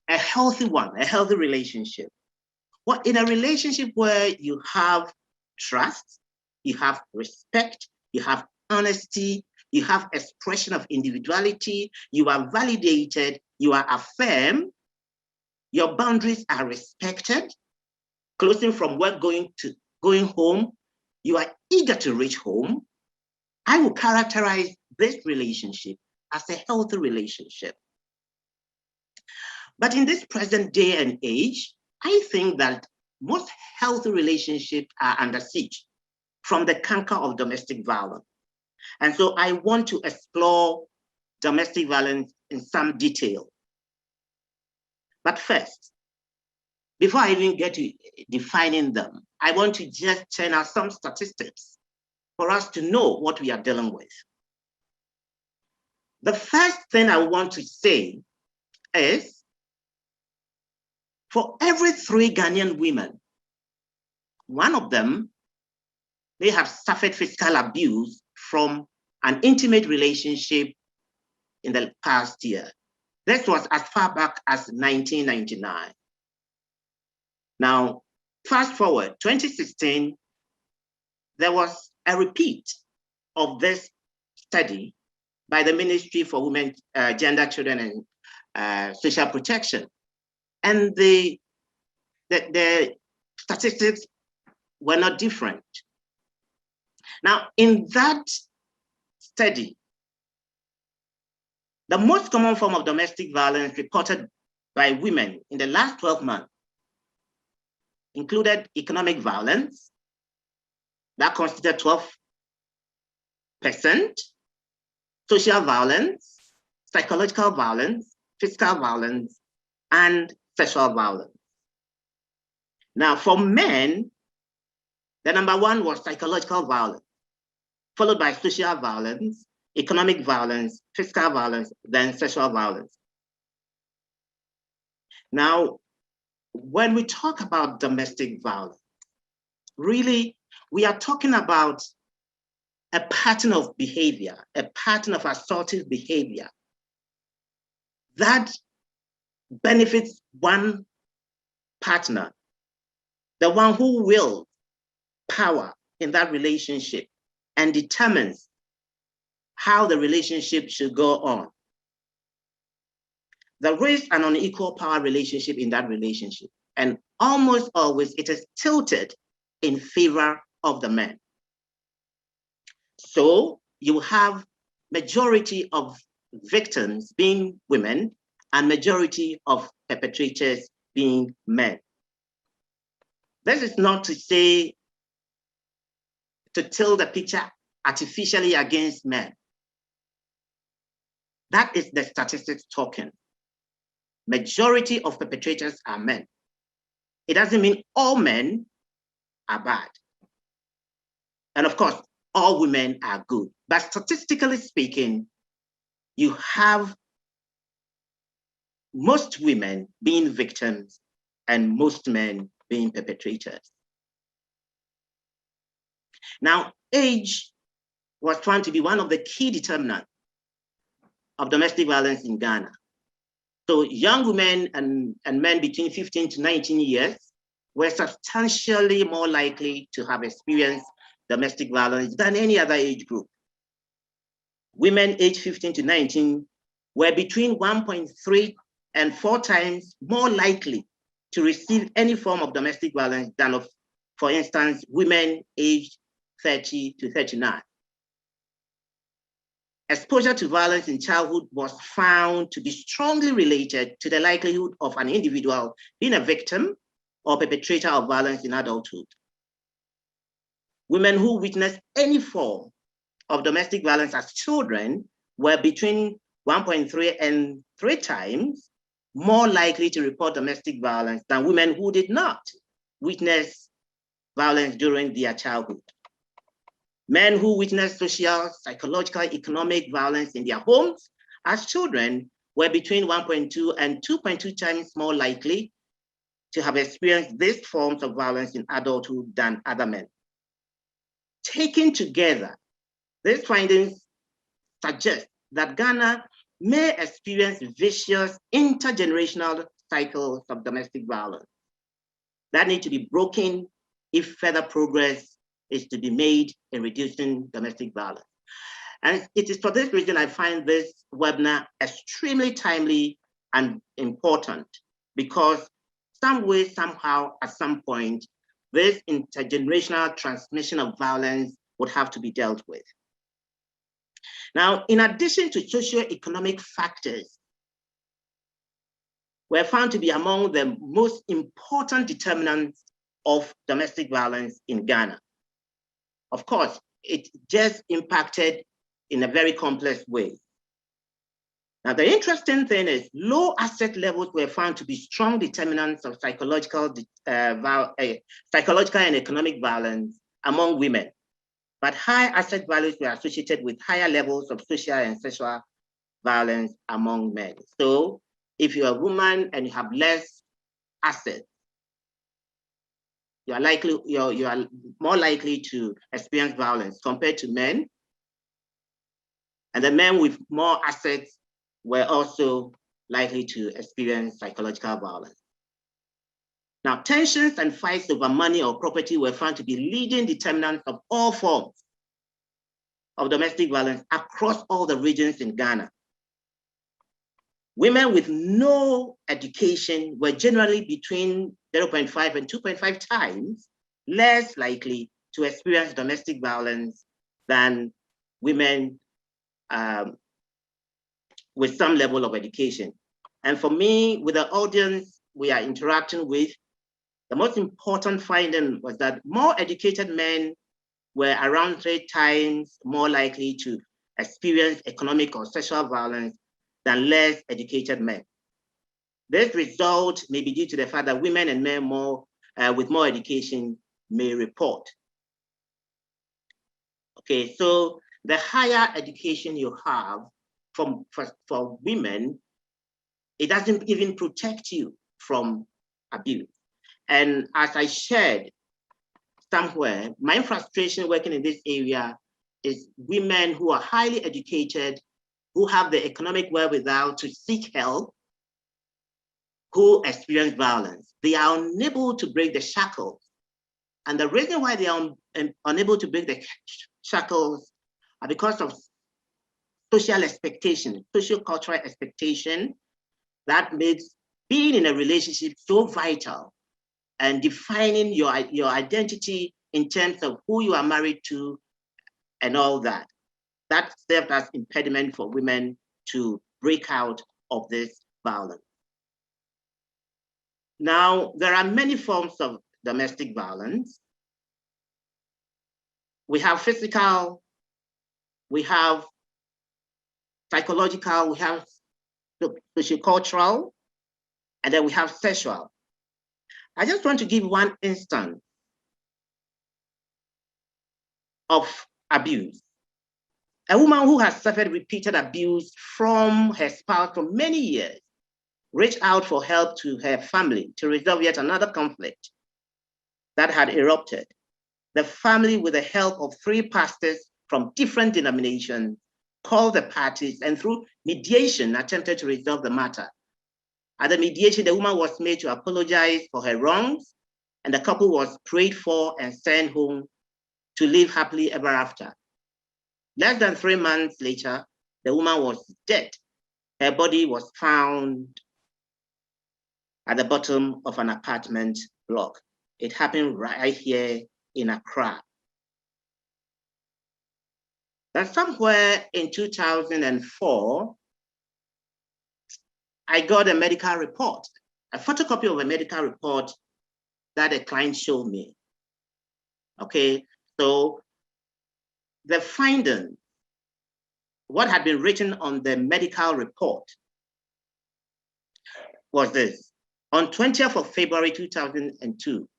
a healthy one, a healthy relationship? Well, in a relationship where you have trust, you have respect, you have honesty, you have expression of individuality, you are validated, you are affirmed, your boundaries are respected, closing from work going home, you are eager to reach home, I will characterize this relationship as a healthy relationship. But in this present day and age, I think that most healthy relationships are under siege from the canker of domestic violence. And so I want to explore domestic violence in some detail. But first, before I even get to defining them, I want to just turn out some statistics for us to know what we are dealing with. The first thing I want to say is, for every 3 Ghanaian women, one of them may have suffered physical abuse from an intimate relationship in the past year. This was as far back as 1999. Now, fast forward, 2016, there was a repeat of this study by the Ministry for Women, Gender, Children, and Social Protection. And the statistics were not different. Now, in that study, the most common form of domestic violence reported by women in the last 12 months included economic violence, that constituted 12%, social violence, psychological violence, physical violence, and sexual violence. Now, for men, the number 1 was psychological violence, followed by social violence, economic violence, physical violence, then sexual violence. Now, when we talk about domestic violence, really, we are talking about a pattern of behavior, a pattern of assaultive behavior that benefits one partner, the one who wields power in that relationship and determines how the relationship should go on. There is an unequal power relationship in that relationship. And almost always it is tilted in favor of the men. So you have majority of victims being women and majority of perpetrators being men. This is not to say to tilt the picture artificially against men. That is the statistics talking. Majority of perpetrators are men. It doesn't mean all men are bad. And of course, all women are good. But statistically speaking, you have most women being victims and most men being perpetrators. Now, age was found to be one of the key determinants of domestic violence in Ghana. So young women and men between 15 to 19 years were substantially more likely to have experienced domestic violence than any other age group. Women aged 15 to 19 were between 1.3 and 4 times more likely to receive any form of domestic violence than of, for instance, women aged 30 to 39. Exposure to violence in childhood was found to be strongly related to the likelihood of an individual being a victim or perpetrator of violence in adulthood. Women who witnessed any form of domestic violence as children were between 1.3 and 3 times more likely to report domestic violence than women who did not witness violence during their childhood. Men who witnessed social, psychological, economic violence in their homes as children were between 1.2 and 2.2 times more likely to have experienced these forms of violence in adulthood than other men. Taken together, these findings suggest that Ghana may experience vicious intergenerational cycles of domestic violence that need to be broken if further progress is to be made in reducing domestic violence. And it is for this reason I find this webinar extremely timely and important, because some way, somehow, at some point, this intergenerational transmission of violence would have to be dealt with. Now, in addition to socioeconomic factors, were found to be among the most important determinants of domestic violence in Ghana. Of course, it just impacted in a very complex way. Now, the interesting thing is low asset levels were found to be strong determinants of psychological and economic violence among women, but high asset values were associated with higher levels of social and sexual violence among men. So if you're a woman and you have less assets, you are more likely to experience violence compared to men. And the men with more assets were also likely to experience psychological violence. Now, tensions and fights over money or property were found to be leading determinants of all forms of domestic violence across all the regions in Ghana. Women with no education were generally between 0.5 and 2.5 times less likely to experience domestic violence than women with some level of education. And for me, with the audience we are interacting with, the most important finding was that more educated men were around 3 times more likely to experience economic or sexual violence than less educated men. This result may be due to the fact that women and men with more education may report. Okay, so the higher education you have for women, it doesn't even protect you from abuse. And as I shared somewhere, my frustration working in this area is women who are highly educated, who have the economic wherewithal to seek help, who experience violence. They are unable to break the shackles. And the reason why they are unable to break the shackles are because of social expectation, social cultural expectation that makes being in a relationship so vital. and defining your identity in terms of who you are married to and all that. That served as impediment for women to break out of this violence. Now, there are many forms of domestic violence. We have physical, we have psychological, we have sociocultural, and then we have sexual. I just want to give one instance of abuse. A woman who has suffered repeated abuse from her spouse for many years reached out for help to her family to resolve yet another conflict that had erupted. The family, with the help of 3 pastors from different denominations, called the parties and through mediation attempted to resolve the matter. At the mediation, the woman was made to apologize for her wrongs, and the couple was prayed for and sent home to live happily ever after. Less than 3 months later, the woman was dead. Her body was found at the bottom of an apartment block. It happened right here in Accra. Then somewhere in 2004, I got a medical report, a photocopy of a medical report that a client showed me. Okay, so the finding, what had been written on the medical report was this. On 20th of February 2002,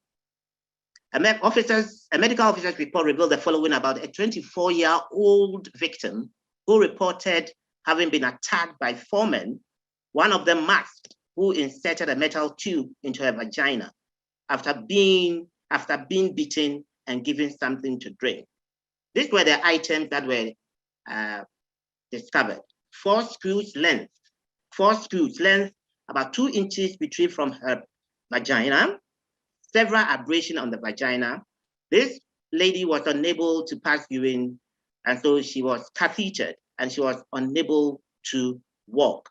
a medical officer's report revealed the following about a 24-year-old victim who reported having been attacked by 4 men, one of them masked, who inserted a metal tube into her vagina after being beaten and given something to drink. These were the items that were discovered. 4 screws length about 2 inches between from her vagina, several abrasions on the vagina. This lady was unable to pass urine, and so she was cathetered, and she was unable to walk.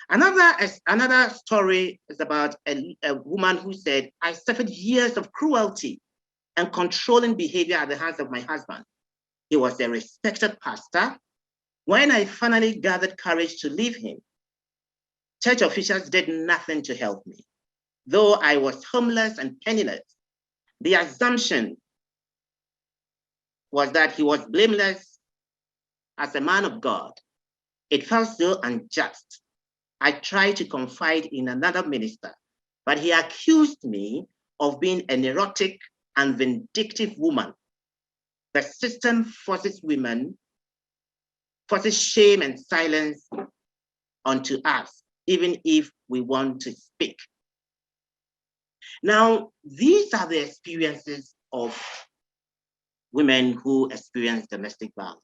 Another story is about a woman who said, I suffered years of cruelty and controlling behavior at the hands of my husband. He was a respected pastor. When I finally gathered courage to leave him, church officials did nothing to help me. Though I was homeless and penniless, the assumption was that he was blameless as a man of God. It felt so unjust. I tried to confide in another minister, but he accused me of being a neurotic and vindictive woman. The system forces shame and silence onto us, even if we want to speak. Now, these are the experiences of women who experience domestic violence.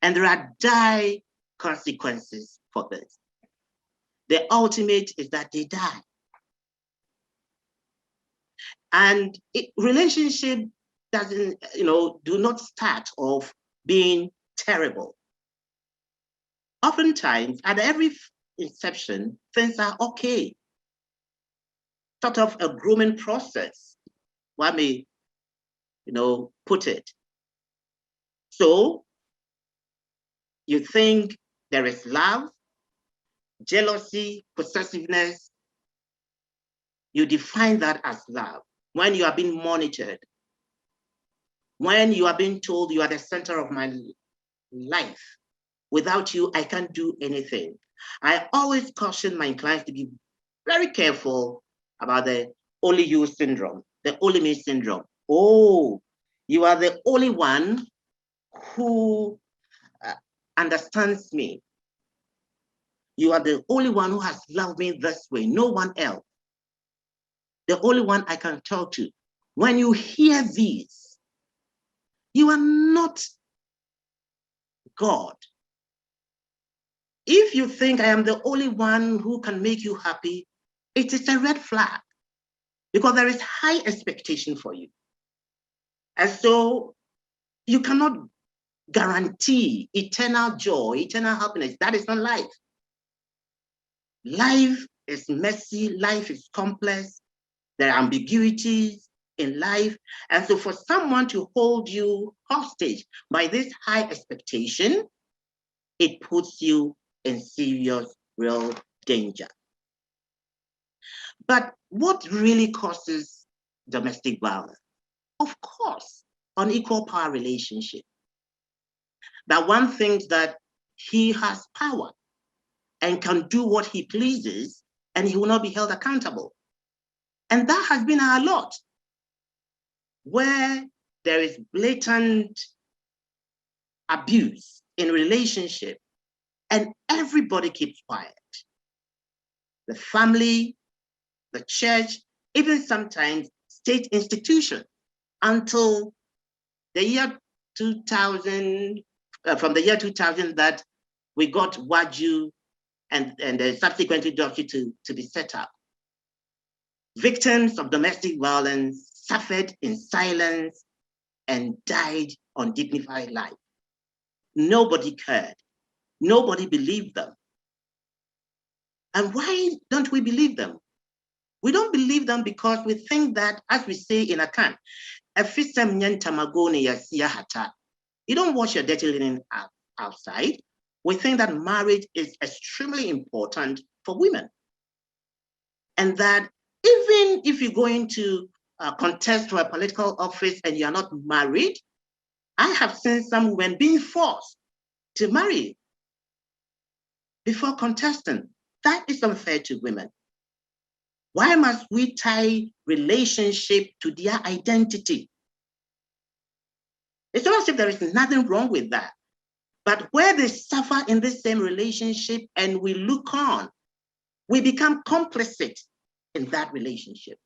And there are dire consequences for this. The ultimate is that they die. And relationship doesn't, do not start off being terrible. Oftentimes, at every inception, things are okay. Sort of a grooming process, one may, put it. So you think there is love, jealousy, possessiveness. You define that as love. When you are being monitored, when you are being told you are the center of my life, without you, I can't do anything. I always caution my clients to be very careful about the only you syndrome, the only me syndrome. Oh, you are the only one who understands me. You are the only one who has loved me this way, no one else. The only one I can talk to. When you hear these, you are not God. If you think I am the only one who can make you happy, it is a red flag because there is high expectation for you. And so you cannot guarantee eternal joy, eternal happiness. That is not life. Life is messy, life is complex, there are ambiguities in life. And so for someone to hold you hostage by this high expectation, it puts you in serious, real danger. But what really causes domestic violence? Of course, unequal power relationship. That one thinks that he has power and can do what he pleases, and he will not be held accountable. And that has been our lot, where there is blatant abuse in relationship and everybody keeps quiet. The family, the church, even sometimes state institutions, until the year 2000, from the year 2000 that we got WAJU and subsequently DOCU to be set up. Victims of domestic violence suffered in silence and died undignified life. Nobody cared. Nobody believed them. And why don't we believe them? We don't believe them because we think that, as we say in Akan, you don't wash your dirty linen outside. We think that marriage is extremely important for women. And that even if you're going to contest for a political office and you're not married, I have seen some women being forced to marry before contesting. That is unfair to women. Why must we tie relationship to their identity? It's not as if there is nothing wrong with that. But where they suffer in the same relationship and we look on, we become complicit in that relationship.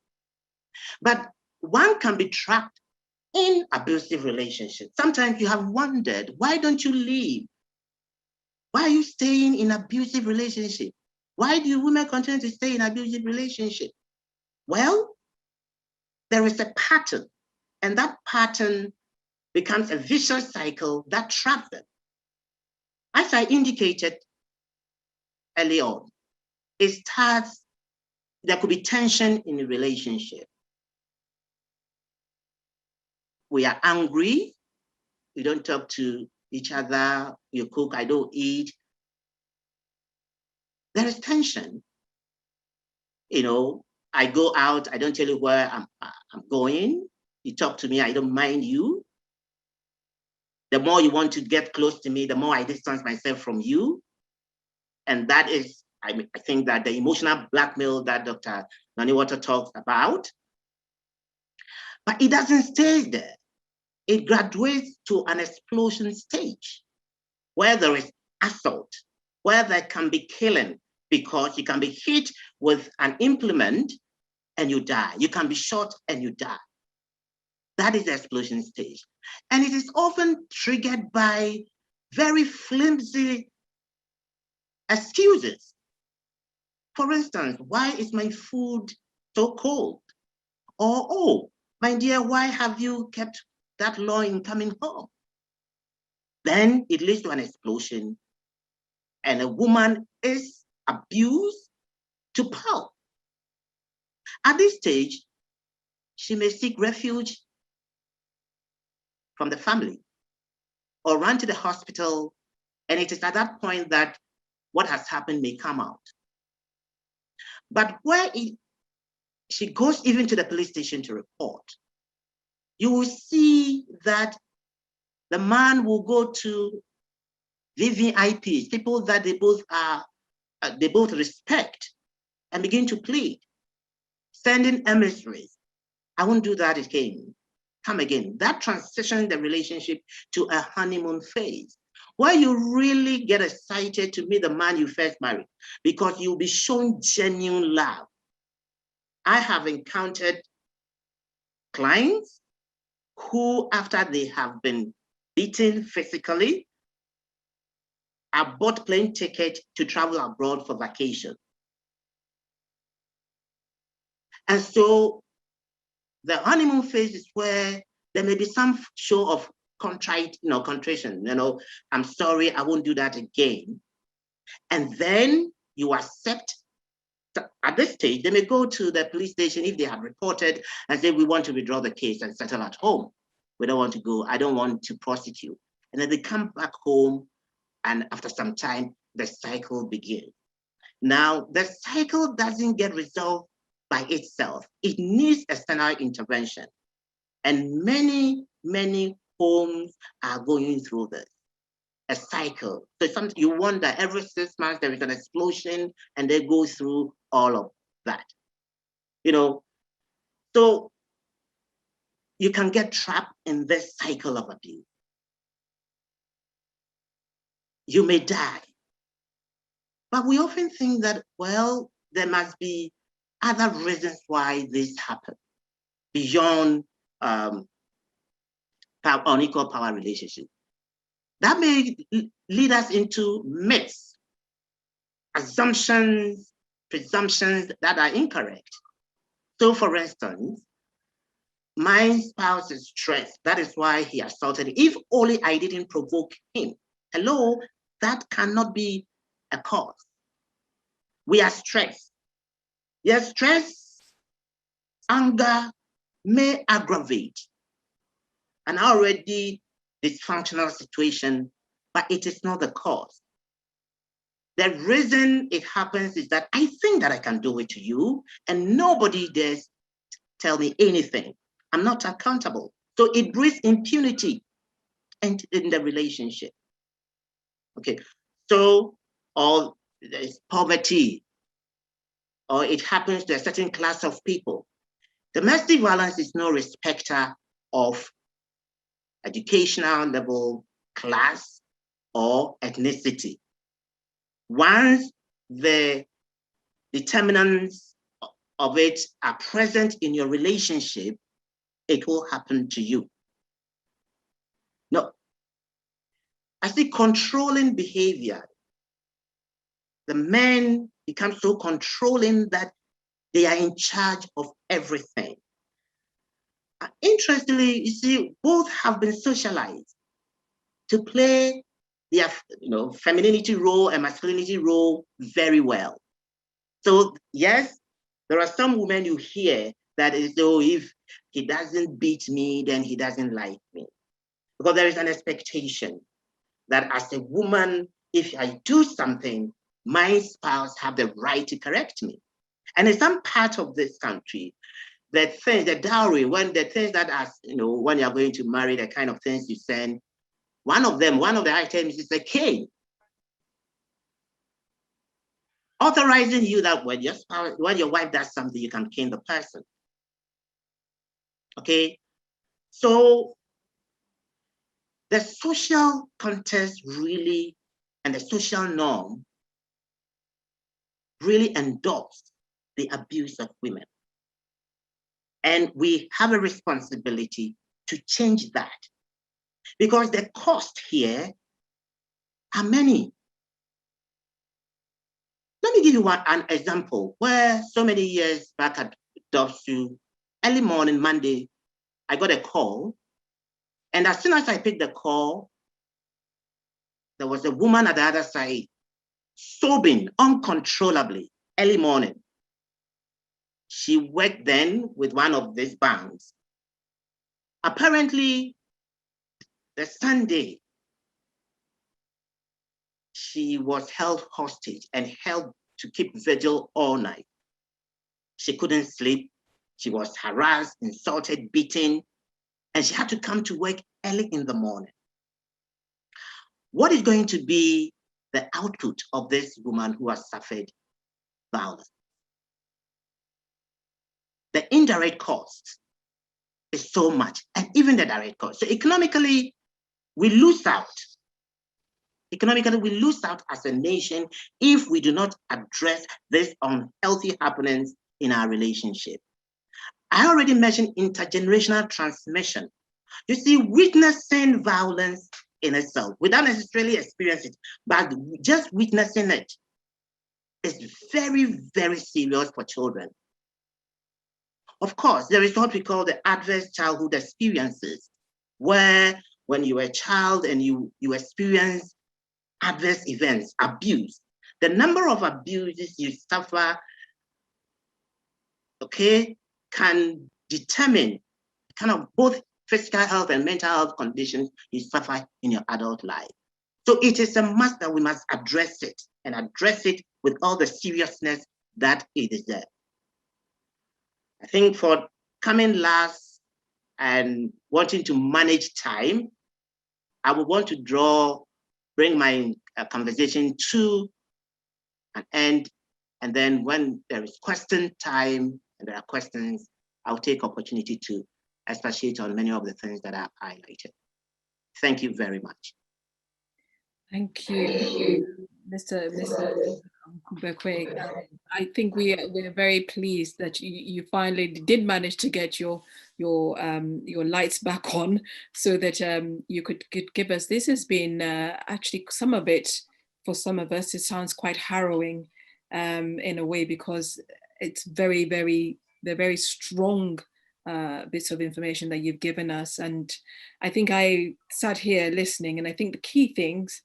But one can be trapped in abusive relationships. Sometimes you have wondered, why don't you leave? Why are you staying in abusive relationship? Why do women continue to stay in abusive relationship? Well, there is a pattern, and that pattern becomes a vicious cycle that traps them. As I indicated early on, it starts, there could be tension in the relationship. We are angry, we don't talk to each other, you cook, I don't eat. There is tension. You know, I go out, I don't tell you where I'm going. You talk to me, I don't mind you. The more you want to get close to me, the more I distance myself from you. And that is, I think that the emotional blackmail that Dr. Nanowater talks about. But it doesn't stay there. It graduates to an explosion stage where there is assault, where there can be killing because you can be hit with an implement and you die. You can be shot and you die. That is the explosion stage. And it is often triggered by very flimsy excuses. For instance, why is my food so cold? Or, oh, my dear, why have you kept that long in coming home? Then it leads to an explosion and a woman is abused to power. At this stage, she may seek refuge from the family or run to the hospital, and it is at that point that what has happened may come out. But where she goes even to the police station to report, you will see that the man will go to VVIPs, people that they both respect, and begin to plead, sending emissaries. I won't do that again. Come again. That transitions the relationship to a honeymoon phase, where you really get excited to meet the man you first married because you'll be shown genuine love. I have encountered clients who, after they have been beaten physically, have bought plane ticket to travel abroad for vacation. And so the honeymoon phase is where there may be some show of contrition, I'm sorry, I won't do that again. And then you accept at this stage, they may go to the police station if they have reported and say, we want to withdraw the case and settle at home. We don't want to go, I don't want to prosecute. And then they come back home, and after some time, the cycle begins. Now, the cycle doesn't get resolved by itself. It needs external intervention. And many, many homes are going through this, a cycle. So sometimes you wonder, every 6 months there is an explosion, and they go through all of that. So you can get trapped in this cycle of abuse. You may die. But we often think that, well, there must be other reasons why this happened beyond unequal power relationship. That may lead us into myths, assumptions, presumptions that are incorrect. So for instance, my spouse is stressed. That is why he assaulted me. If only I didn't provoke him. Hello, that cannot be a cause. We are stressed. Yes, stress, anger may aggravate an already dysfunctional situation, but it is not the cause. The reason it happens is that I think that I can do it to you, and nobody dares tell me anything. I'm not accountable. So it breeds impunity in the relationship. Okay, so, or there's poverty, or it happens to a certain class of people. Domestic violence is no respecter of educational level, class, or ethnicity. Once the determinants of it are present in your relationship, it will happen to you. Now, I see controlling behavior. The men become so controlling that they are in charge of everything. Interestingly, you see, both have been socialized to play their femininity role and masculinity role very well. So yes, there are some women you hear that is, oh, if he doesn't beat me, then he doesn't like me. Because there is an expectation that as a woman, if I do something, my spouse have the right to correct me. And in some part of this country, the things, the dowry, when the things that are, when you're going to marry, the kind of things you send, one of the items is a cane. Authorizing you that when your wife does something, you can cane the person. Okay, so the social context really, and the social norm really endorse the abuse of women. And we have a responsibility to change that, because the cost here are many. Let me give you an example where so many years back at Dobsu, early morning, Monday, I got a call. And as soon as I picked the call, there was a woman at the other side sobbing uncontrollably, early morning. She worked then with one of these banks. Apparently, the Sunday, she was held hostage and held to keep vigil all night. She couldn't sleep. She was harassed, insulted, beaten, and she had to come to work early in the morning. What is going to be the output of this woman who has suffered violence? The indirect cost is so much, and even the direct cost. So economically, we lose out. Economically, we lose out as a nation if we do not address this unhealthy happenings in our relationship. I already mentioned intergenerational transmission. You see, witnessing violence in itself, without necessarily experiencing it, but just witnessing it is very, very serious for children. Of course, there is what we call the adverse childhood experiences, where when you were a child and you experience adverse events, abuse, the number of abuses you suffer okay, can determine kind of both physical health and mental health conditions you suffer in your adult life. So it is a must that we must address it, and address it with all the seriousness that it deserves. I think for coming last and wanting to manage time, I would want to bring my conversation to an end. And then when there is question time and there are questions, I'll take opportunity to expatiate on many of the things that I've highlighted. Thank you very much. Thank you, Mr. Kubekwe. I think we're very pleased that you finally did manage to get your lights back on, so that you could give us. This has been actually, some of it for some of us, it sounds quite harrowing in a way, because it's very, very strong bits of information that you've given us. And I think I sat here listening, and I think the key things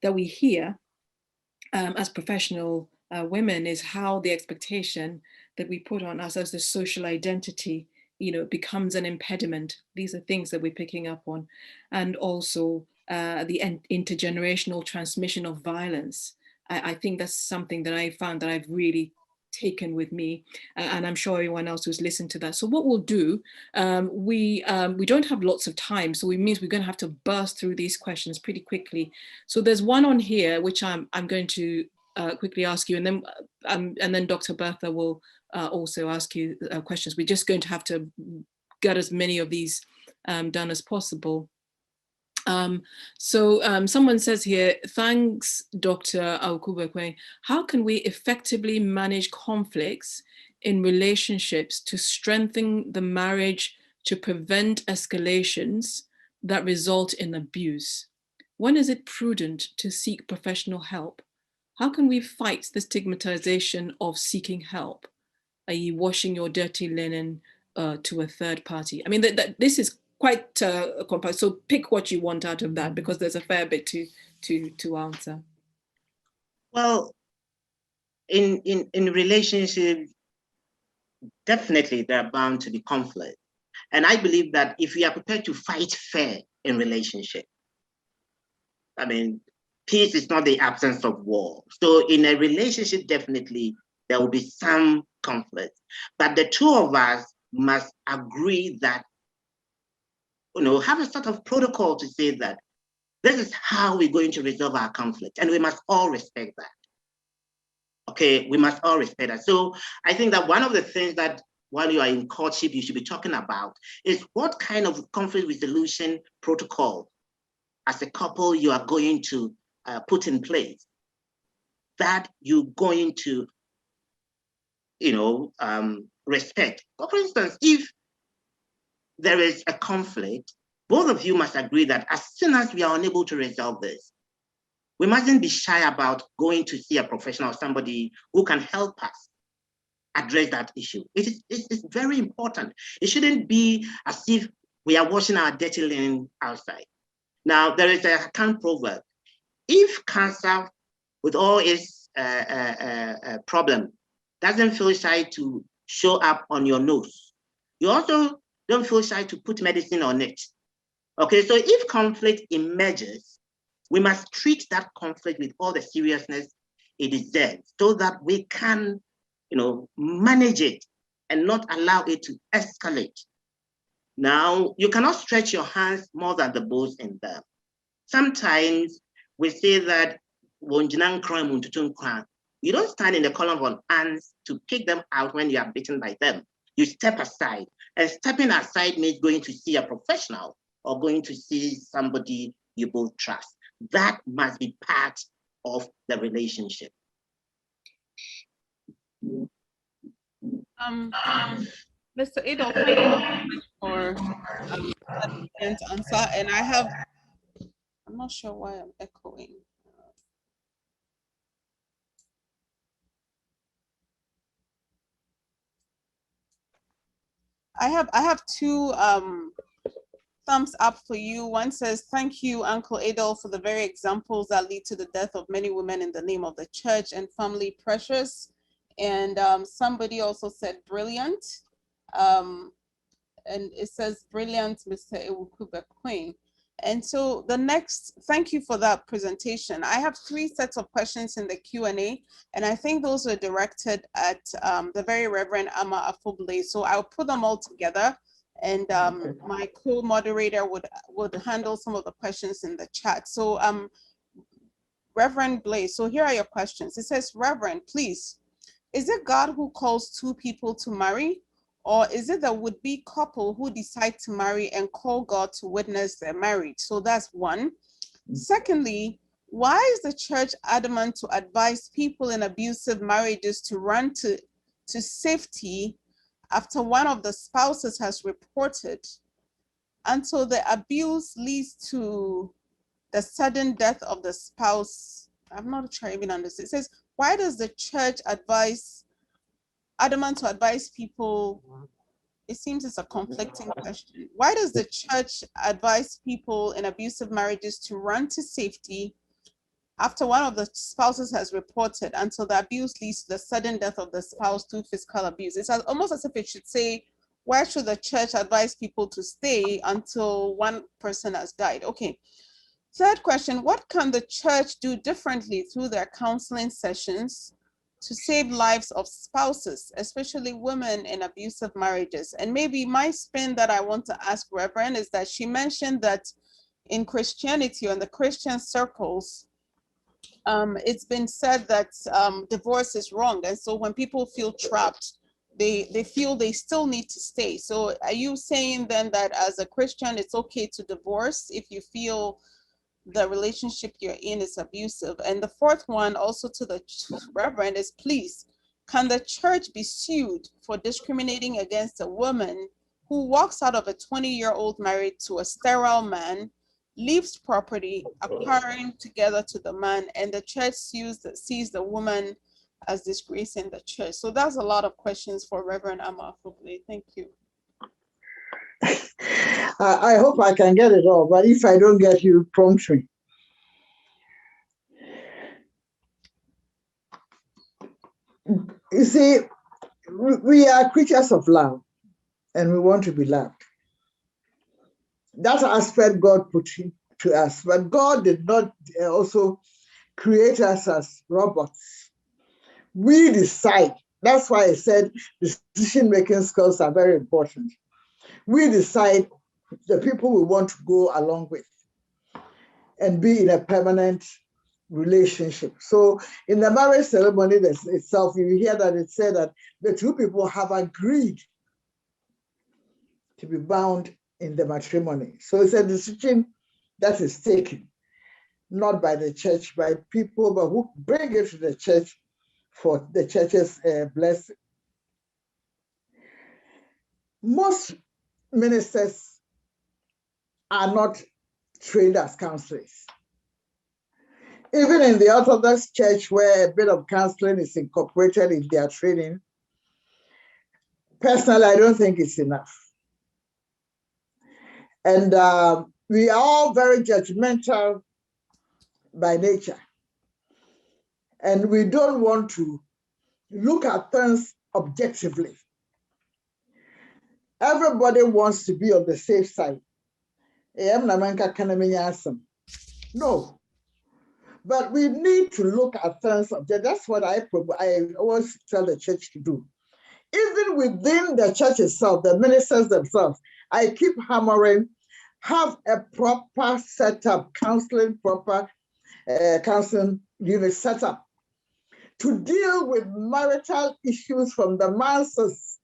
that we hear as professional women is how the expectation that we put on us as the social identity, becomes an impediment. These are things that we're picking up on. And also the intergenerational transmission of violence. I think that's something that I found that I've really taken with me, and I'm sure everyone else who's listened to that. So what we'll do, we don't have lots of time, so it means we're going to have to burst through these questions pretty quickly. So there's one on here which I'm going to quickly ask you, and then Dr. Bertha will also ask you questions. We're just going to have to get as many of these done as possible. Someone says here, thanks, Dr. Aukubekwe. How can we effectively manage conflicts in relationships to strengthen the marriage to prevent escalations that result in abuse? When is it prudent to seek professional help? How can we fight the stigmatization of seeking help, i.e. washing your dirty linen to a third party? I mean, this is quite complex. So pick what you want out of that, because there's a fair bit to answer. Well, in relationships, definitely there are bound to be conflict. And I believe that if we are prepared to fight fair in relationship, I mean, peace is not the absence of war. So in a relationship, definitely there will be some conflict. But the two of us must agree that, have a sort of protocol to say that this is how we're going to resolve our conflict. And we must all respect that. Okay, we must all respect that. So I think that one of the things that while you are in courtship, you should be talking about is what kind of conflict resolution protocol as a couple you are going to put in place, that you're going to, respect. So for instance, if there is a conflict, both of you must agree that as soon as we are unable to resolve this, we mustn't be shy about going to see a professional, somebody who can help us address that issue. It's very important. It shouldn't be as if we are washing our dirty linen outside. Now, there is a Akan proverb. If cancer, with all its problem, doesn't feel shy to show up on your nose, you also don't feel shy to put medicine on it. Okay, so if conflict emerges, we must treat that conflict with all the seriousness it deserves, so that we can, manage it and not allow it to escalate. Now, you cannot stretch your hands more than the balls in them. Sometimes we say that you don't stand in the column of ants to pick them out when you are bitten by them. You step aside, and stepping aside means going to see a professional or going to see somebody you both trust. That must be part of the relationship. Mr. Adolf, thank you so much for that answer. And I'm not sure why I'm echoing. I have two thumbs up for you. One says, thank you, Uncle Adolf, for the very examples that lead to the death of many women in the name of the church and family pressures. And somebody also said brilliant. And it says brilliant, Mr. Ewukuba Queen. And so the next, thank you for that presentation. I have 3 sets of questions in the Q&A, and I think those are directed at the very Reverend Ama Afoble. So I'll put them all together, and my co-moderator would handle some of the questions in the chat. So Reverend Blaze, so here are your questions. It says, Reverend, please, is it God who calls 2 people to marry? Or is it the would-be couple who decide to marry and call God to witness their marriage? So that's one. Secondly, why is the church adamant to advise people in abusive marriages to run to safety after one of the spouses has reported until the abuse leads to the sudden death of the spouse? I'm not sure I even understand. It says, why does the church adamant to advise people? It seems it's a conflicting question. Why does the church advise people in abusive marriages to run to safety after one of the spouses has reported until the abuse leads to the sudden death of the spouse through physical abuse? It's almost as if it should say, why should the church advise people to stay until one person has died? Okay. Third question, what can the church do differently through their counseling sessions to save lives of spouses, especially women in abusive marriages? And maybe my spin that I want to ask Reverend is that she mentioned that in Christianity or in the Christian circles, it's been said that divorce is wrong. And so when people feel trapped, they feel they still need to stay. So are you saying then that as a Christian, it's okay to divorce if you feel the relationship you're in is abusive? And the fourth one, also to the Reverend, is please, can the church be sued for discriminating against a woman who walks out of a 20-year-old married to a sterile man, leaves property, acquiring together to the man, and the church sees the woman as disgracing the church? So that's a lot of questions for Reverend Ama Afoble. Thank you. I hope I can get it all, but if I don't get you, prompt me. You see, we are creatures of love, and we want to be loved. That aspect God put to us, but God did not also create us as robots. We decide. That's why I said decision-making skills are very important. We decide the people we want to go along with and be in a permanent relationship. So in the marriage ceremony itself, you hear that it said that the 2 people have agreed to be bound in the matrimony. So it's a decision that is taken, not by the church, by people, but who bring it to the church for the church's blessing. Most ministers are not trained as counselors. Even in the Orthodox Church, where a bit of counseling is incorporated in their training, personally, I don't think it's enough. And we are all very judgmental by nature. And we don't want to look at things objectively. Everybody wants to be on the safe side. No. But we need to look at things objectively. That's what I always tell the church to do. Even within the church itself, the ministers themselves, I keep hammering, have a proper setup, counseling unit set up to deal with marital issues from the masses.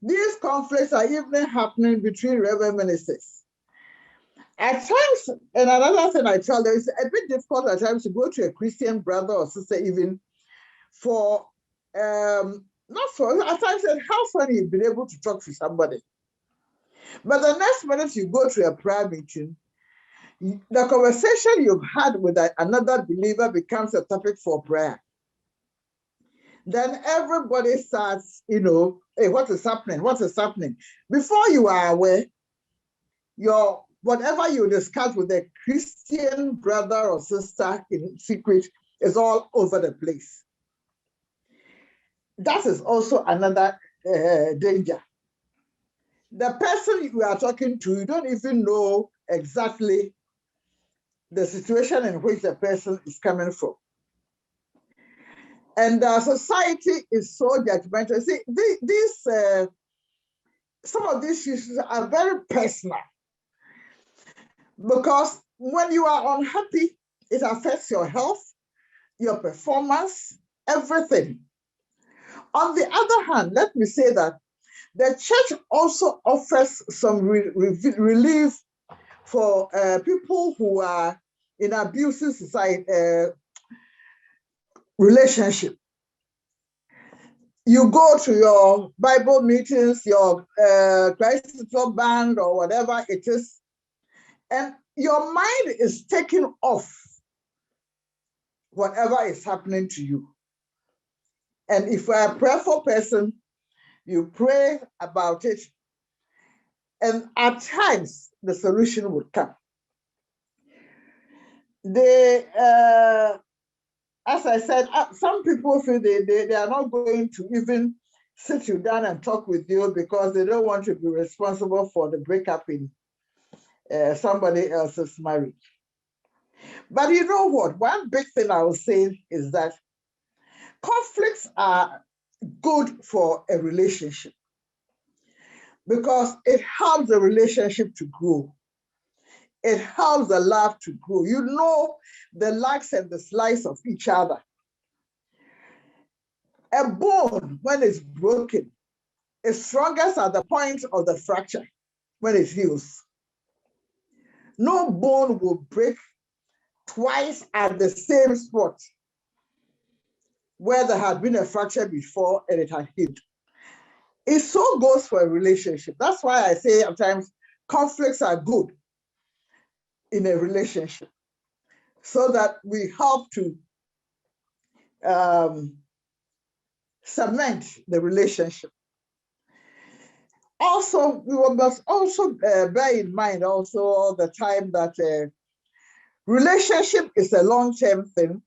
These conflicts are even happening between reverend ministers. At times, and another thing I tell them, it's a bit difficult at times to go to a Christian brother or sister even for, not for, at times how funny you've been able to talk to somebody. But the next minute you go to a prayer meeting, the conversation you've had with another believer becomes a topic for prayer. Then everybody starts, hey, what is happening? What is happening? Before you are aware, whatever you discuss with a Christian brother or sister in secret is all over the place. that is also another danger. The person you are talking to, you don't even know exactly the situation in which the person is coming from. And society is so judgmental. See, some of these issues are very personal, because when you are unhappy, it affects your health, your performance, everything. On the other hand, let me say that the church also offers some relief for people who are in abusive society relationship. You go to your Bible meetings, your Christ Club band or whatever it is, and your mind is taken off whatever is happening to you. And if you're a prayerful person, you pray about it, and at times the solution would come. As I said, some people feel they are not going to even sit you down and talk with you because they don't want to be responsible for the breakup in somebody else's marriage. But you know what? One big thing I will say is that conflicts are good for a relationship because it helps the relationship to grow. It helps the love to grow. You know the likes and dislikes of each other. A bone, when it's broken, is strongest at the point of the fracture when it heals. No bone will break twice at the same spot where there had been a fracture before and it had healed. It so goes for a relationship. That's why I say sometimes conflicts are good in a relationship, so that we help to cement the relationship. Also, we must also bear in mind also all the time that relationship is a long-term thing,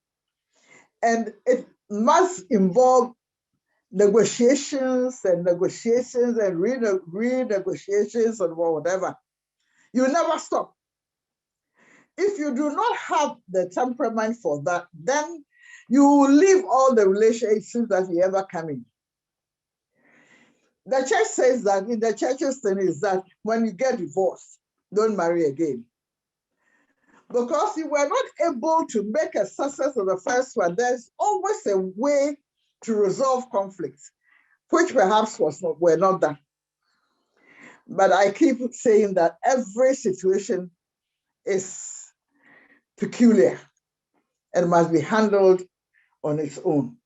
and it must involve negotiations and renegotiations and whatever. You never stop. If you do not have the temperament for that, then you will leave all the relationships that you ever come in. The church says that in the church's thing is that when you get divorced, don't marry again. Because you were not able to make a success of the first one, there's always a way to resolve conflicts, which perhaps were not done. But I keep saying that every situation is peculiar and must be handled on its own.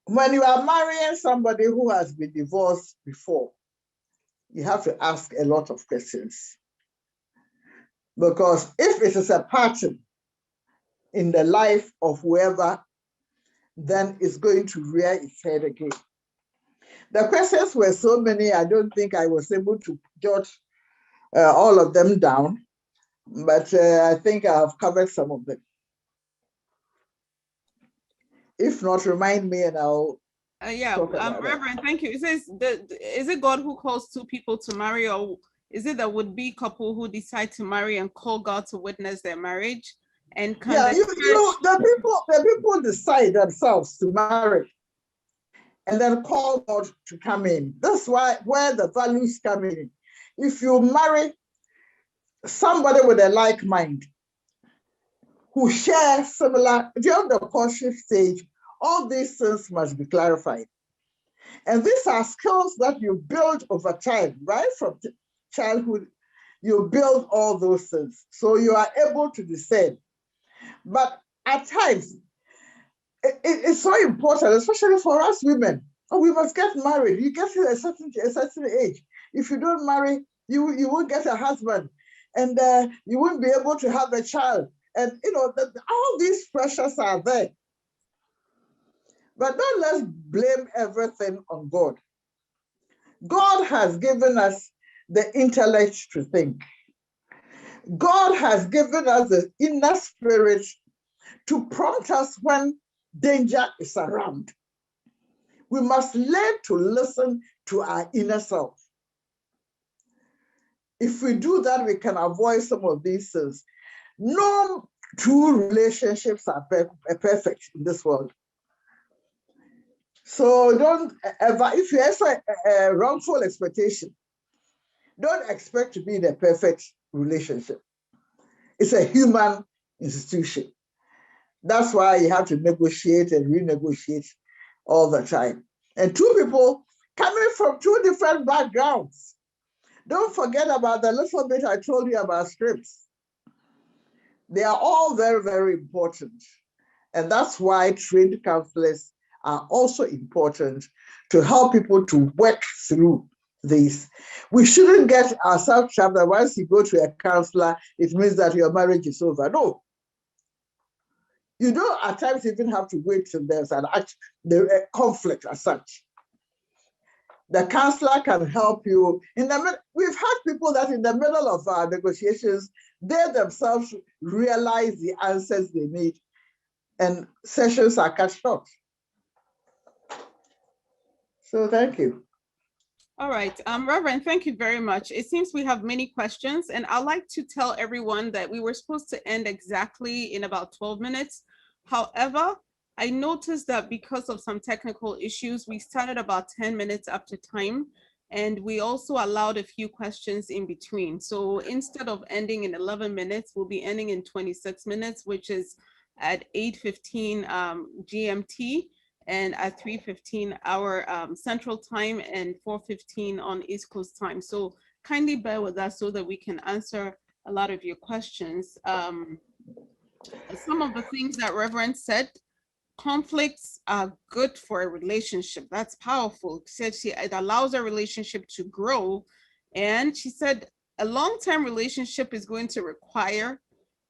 When you are marrying somebody who has been divorced before, you have to ask a lot of questions. Because if it is a pattern in the life of whoever, then it's going to rear its head again. The questions were so many, I don't think I was able to jot all of them down, but I think I have covered some of them. If not, remind me and I'll Reverend, thank you. It says, is it God who calls two people to marry, or is it the would-be couple who decide to marry and call God to witness their marriage? And the people decide themselves to marry and then call God to come in. That's where the values come in. If you marry somebody with a like mind who share similar, during the courtship stage, all these things must be clarified. And these are skills that you build over time, right? From childhood, you build all those things. So you are able to discern. But at times, it's so important, especially for us women. Oh, we must get married. You get to a certain age. If you don't marry, you won't get a husband, and you won't be able to have a child. And all these pressures are there. But don't let's blame everything on God. God has given us the intellect to think. God has given us the inner spirit to prompt us when danger is around. We must learn to listen to our inner self. If we do that, we can avoid some of these things. No two relationships are perfect in this world. So don't ever, if you have a wrongful expectation, don't expect to be in a perfect relationship. It's a human institution. That's why you have to negotiate and renegotiate all the time. And two people coming from two different backgrounds. Don't forget about the little bit I told you about scripts. They are all very, very important. And that's why trained counselors are also important to help people to work through these. We shouldn't get ourselves trapped that once you go to a counselor, it means that your marriage is over. No. You don't at times even have to wait till there's a conflict as such. The counselor can help you. We've had people that in the middle of our negotiations, they themselves realize the answers they need, and sessions are cut short. So thank you. All right, Reverend, thank you very much. It seems we have many questions, and I'd like to tell everyone that we were supposed to end exactly in about 12 minutes. However, I noticed that because of some technical issues, we started about 10 minutes after time, and we also allowed a few questions in between. So instead of ending in 11 minutes, we'll be ending in 26 minutes, which is at 8:15 GMT. And at 3:15 our Central Time and 4:15 on East Coast time. So kindly bear with us so that we can answer a lot of your questions. Some of the things that Reverend said, conflicts are good for a relationship. That's powerful. It allows a relationship to grow. And she said a long-term relationship is going to require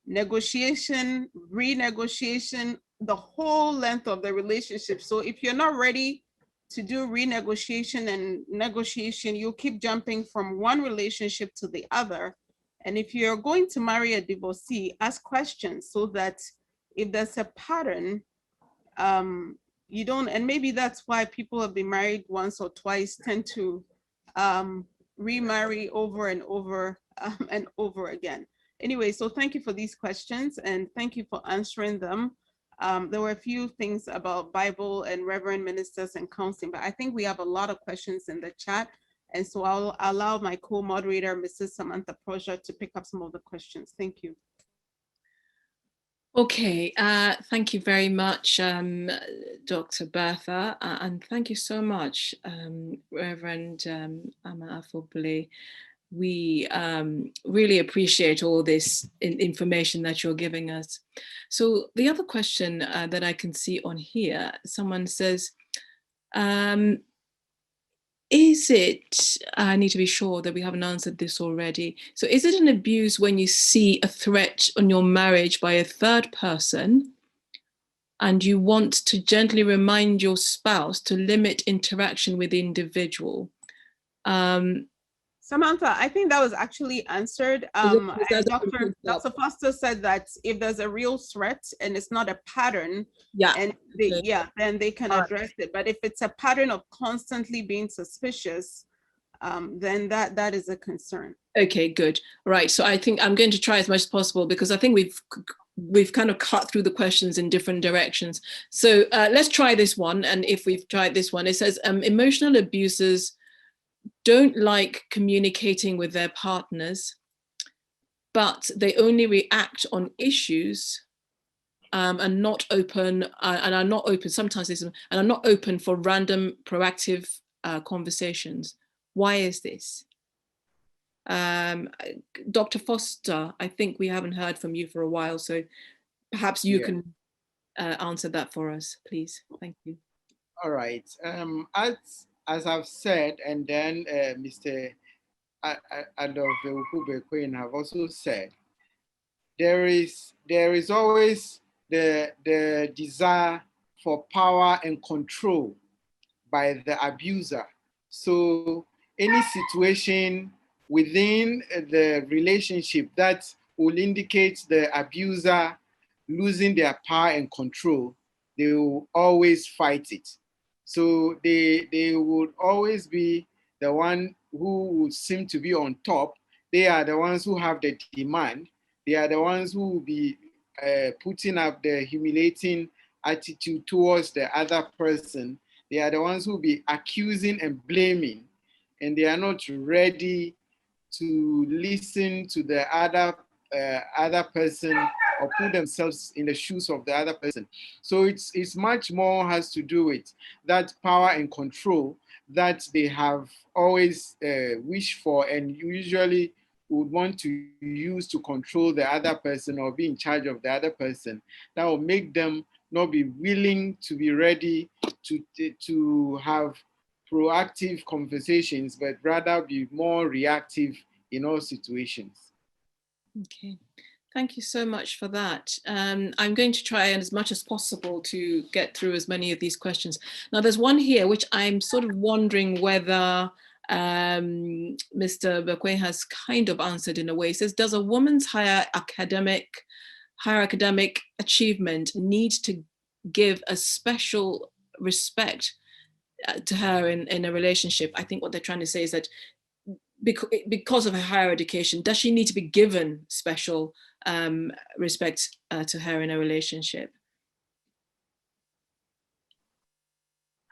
negotiation, renegotiation, the whole length of the relationship. So if you're not ready to do renegotiation and negotiation, you'll keep jumping from one relationship to the other. And if you're going to marry a divorcee, ask questions so that if there's a pattern, you don't, and maybe that's why people have been married once or twice tend to remarry over and over and over again. Anyway, so thank you for these questions and thank you for answering them. There were a few things about Bible and Reverend ministers and counseling, but I think we have a lot of questions in the chat. And so I'll allow my co-moderator, Mrs. Samantha Prosher, to pick up some of the questions. Thank you. Okay, thank you very much, Dr. Bertha, and thank you so much, Reverend Ama Afobule. We really appreciate all this information that you're giving us. So the other question that I can see on here, someone says, is it, I need to be sure that we haven't answered this already. So is it an abuse when you see a threat on your marriage by a third person and you want to gently remind your spouse to limit interaction with the individual? Samantha, I think that was actually answered. Dr. Foster said that if there's a real threat and it's not a pattern, then they can address it. But if it's a pattern of constantly being suspicious, then that is a concern. Okay, good. Right. So I think I'm going to try as much as possible because I think we've kind of cut through the questions in different directions. So let's try this one. And if we've tried this one, it says emotional abusers don't like communicating with their partners, but they only react on issues and not open and are not open sometimes and are not open for random proactive conversations. Why is this? Dr. Foster, I think we haven't heard from you for a while, so perhaps you can answer that for us, please. Thank you. All right. As I've said, and then Mr. Adolfo Queen have also said, there is always the desire for power and control by the abuser. So any situation within the relationship that will indicate the abuser losing their power and control they will always fight it. So they would always be the one who would seem to be on top. They are the ones who have the demand. They are the ones who will be putting up the humiliating attitude towards the other person. They are the ones who will be accusing and blaming, and they are not ready to listen to the other person or put themselves in the shoes of the other person. So it's much more has to do with that power and control that they have always wished for and usually would want to use to control the other person or be in charge of the other person. That will make them not be willing to be ready to have proactive conversations, but rather be more reactive in all situations. Okay, thank you so much for that. I'm going to try as much as possible to get through as many of these questions. Now, there's one here which I'm sort of wondering whether Mr. Bekwe has kind of answered in a way. It says, does a woman's higher academic achievement need to give a special respect to her in a relationship? I think what they're trying to say is that because of her higher education, does she need to be given special respect to her in a relationship?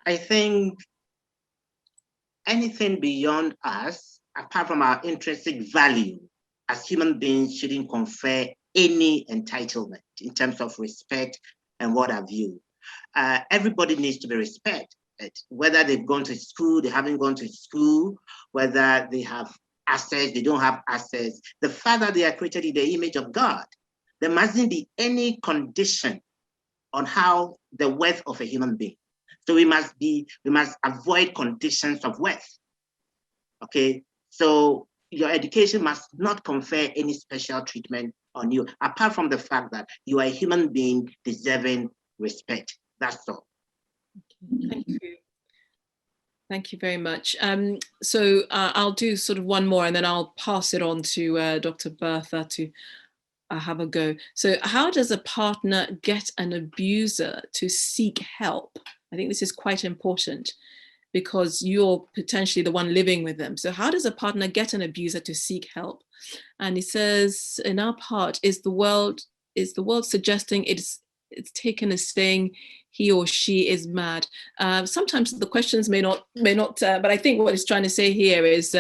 I think anything beyond us, apart from our intrinsic value as human beings, shouldn't confer any entitlement in terms of respect and what have you. Everybody needs to be respected, whether they've gone to school, they haven't gone to school, whether they have access, they don't have access. The fact that they are created in the image of God, there mustn't be any condition on how the worth of a human being. So we must avoid conditions of worth. Okay, so your education must not confer any special treatment on you, apart from the fact that you are a human being deserving respect. That's all. Okay, thank you. Thank you very much. So I'll do sort of one more and then I'll pass it on to Dr. Bertha to have a go. So how does a partner get an abuser to seek help? I think this is quite important because you're potentially the one living with them. So how does a partner get an abuser to seek help? And he says, in our part, is the world suggesting it's taken as saying he or she is mad? Sometimes the questions may not, but I think what he's trying to say here is,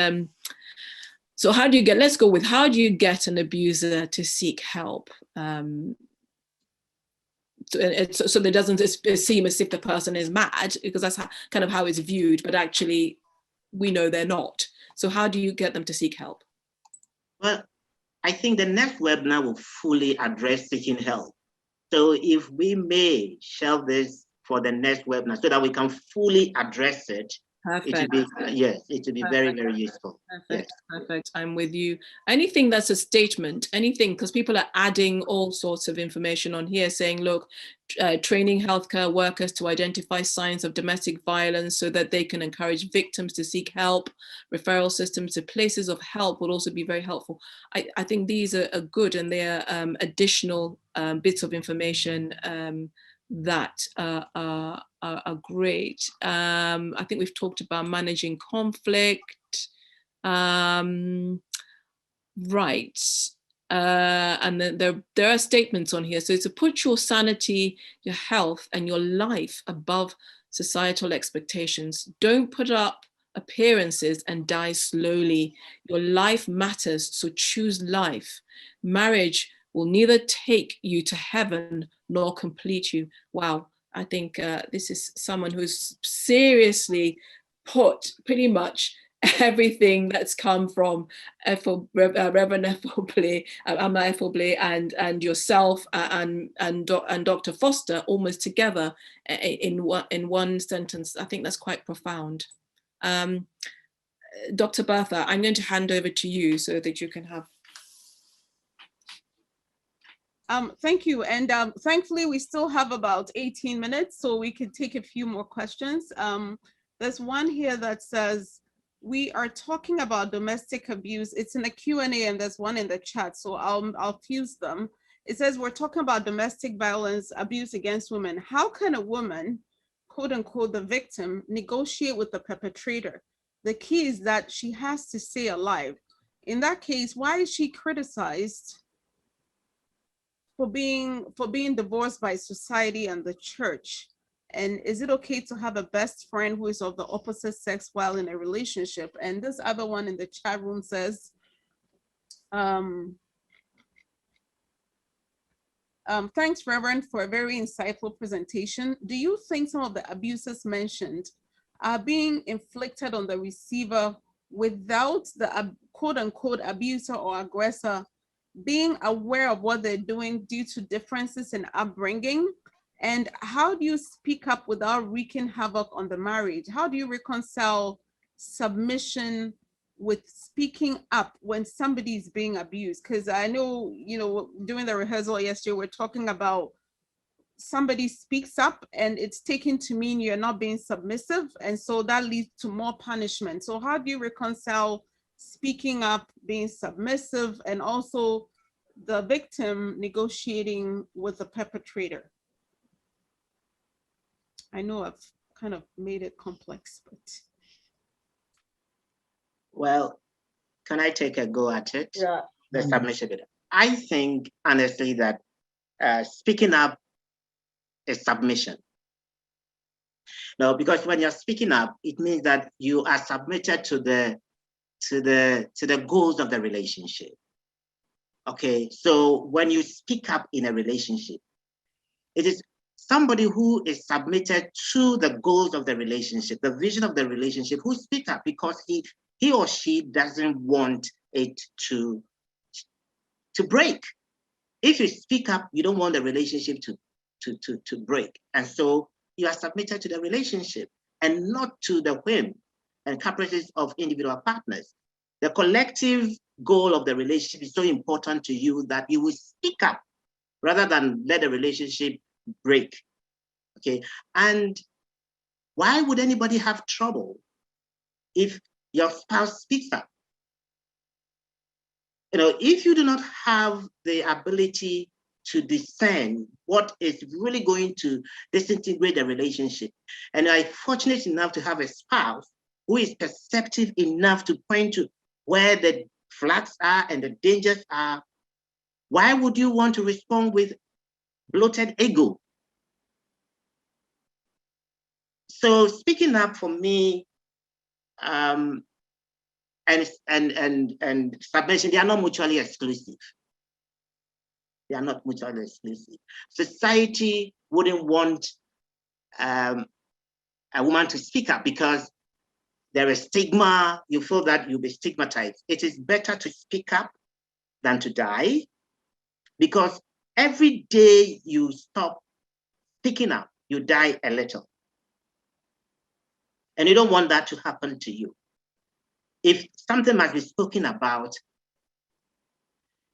so how do you get, let's go with, how do you get an abuser to seek help? So that it doesn't seem as if the person is mad, because that's kind of how it's viewed, but actually we know they're not. So how do you get them to seek help? Well, I think the next webinar will fully address seeking help. So if we may shelve this for the next webinar so that we can fully address it, Perfect. it will be, yes, it will be very, very useful. Perfect, yes. Perfect. I'm with you. Anything that's a statement, anything, because people are adding all sorts of information on here saying, look, training healthcare workers to identify signs of domestic violence so that they can encourage victims to seek help. Referral systems to places of help will also be very helpful. I think these are good, and they're additional bits of information that are great. I think we've talked about managing conflict. Right. And then there are statements on here. So to put your sanity, your health, and your life above societal expectations. Don't put up appearances and die slowly. Your life matters, so choose life. Marriage will neither take you to heaven nor complete you. Wow, I think this is someone who's seriously put pretty much everything that's come from Reverend Amma Effoble and yourself and Dr. Foster almost together in one sentence. I think that's quite profound. Dr. Bertha, I'm going to hand over to you so that you can have. Thank you. And thankfully, we still have about 18 minutes, so we could take a few more questions. There's one here that says, we are talking about domestic abuse. It's in the Q&A and there's one in the chat, so I'll fuse them. It says we're talking about domestic violence, abuse against women. How can a woman, quote unquote, the victim, negotiate with the perpetrator? The key is that she has to stay alive. In that case, why is she criticized for being divorced by society and the church? And is it okay to have a best friend who is of the opposite sex while in a relationship? And this other one in the chat room says, thanks, Reverend, for a very insightful presentation. Do you think some of the abuses mentioned are being inflicted on the receiver without the quote unquote abuser or aggressor being aware of what they're doing due to differences in upbringing? And how do you speak up without wreaking havoc on the marriage? How do you reconcile submission with speaking up when somebody is being abused? Because I know, you know, during the rehearsal yesterday, we're talking about somebody speaks up and it's taken to mean you're not being submissive. And so that leads to more punishment. So how do you reconcile speaking up, being submissive, and also the victim negotiating with the perpetrator? I know I've kind of made it complex, but. Well, can I take a go at it? Yeah. The submission bit. I think, honestly, that speaking up is submission. No, because when you're speaking up, it means that you are submitted to the goals of the relationship. Okay, so when you speak up in a relationship, it is somebody who is submitted to the goals of the relationship, the vision of the relationship, who speak up because he or she doesn't want it to break. If you speak up, you don't want the relationship to break. And so you are submitted to the relationship and not to the whim and caprices of individual partners. The collective goal of the relationship is so important to you that you will speak up rather than let the relationship break. Okay. And why would anybody have trouble if your spouse speaks up? You know, if you do not have the ability to discern what is really going to disintegrate the relationship, and are fortunate enough to have a spouse who is perceptive enough to point to where the flags are and the dangers are, why would you want to respond with bloated ego? So speaking up for me, and submission, they are not mutually exclusive. They are not mutually exclusive. Society wouldn't want a woman to speak up because there is stigma. You feel that you'll be stigmatized. It is better to speak up than to die, because every day you stop speaking up, you die a little. And you don't want that to happen to you. If something must be spoken about,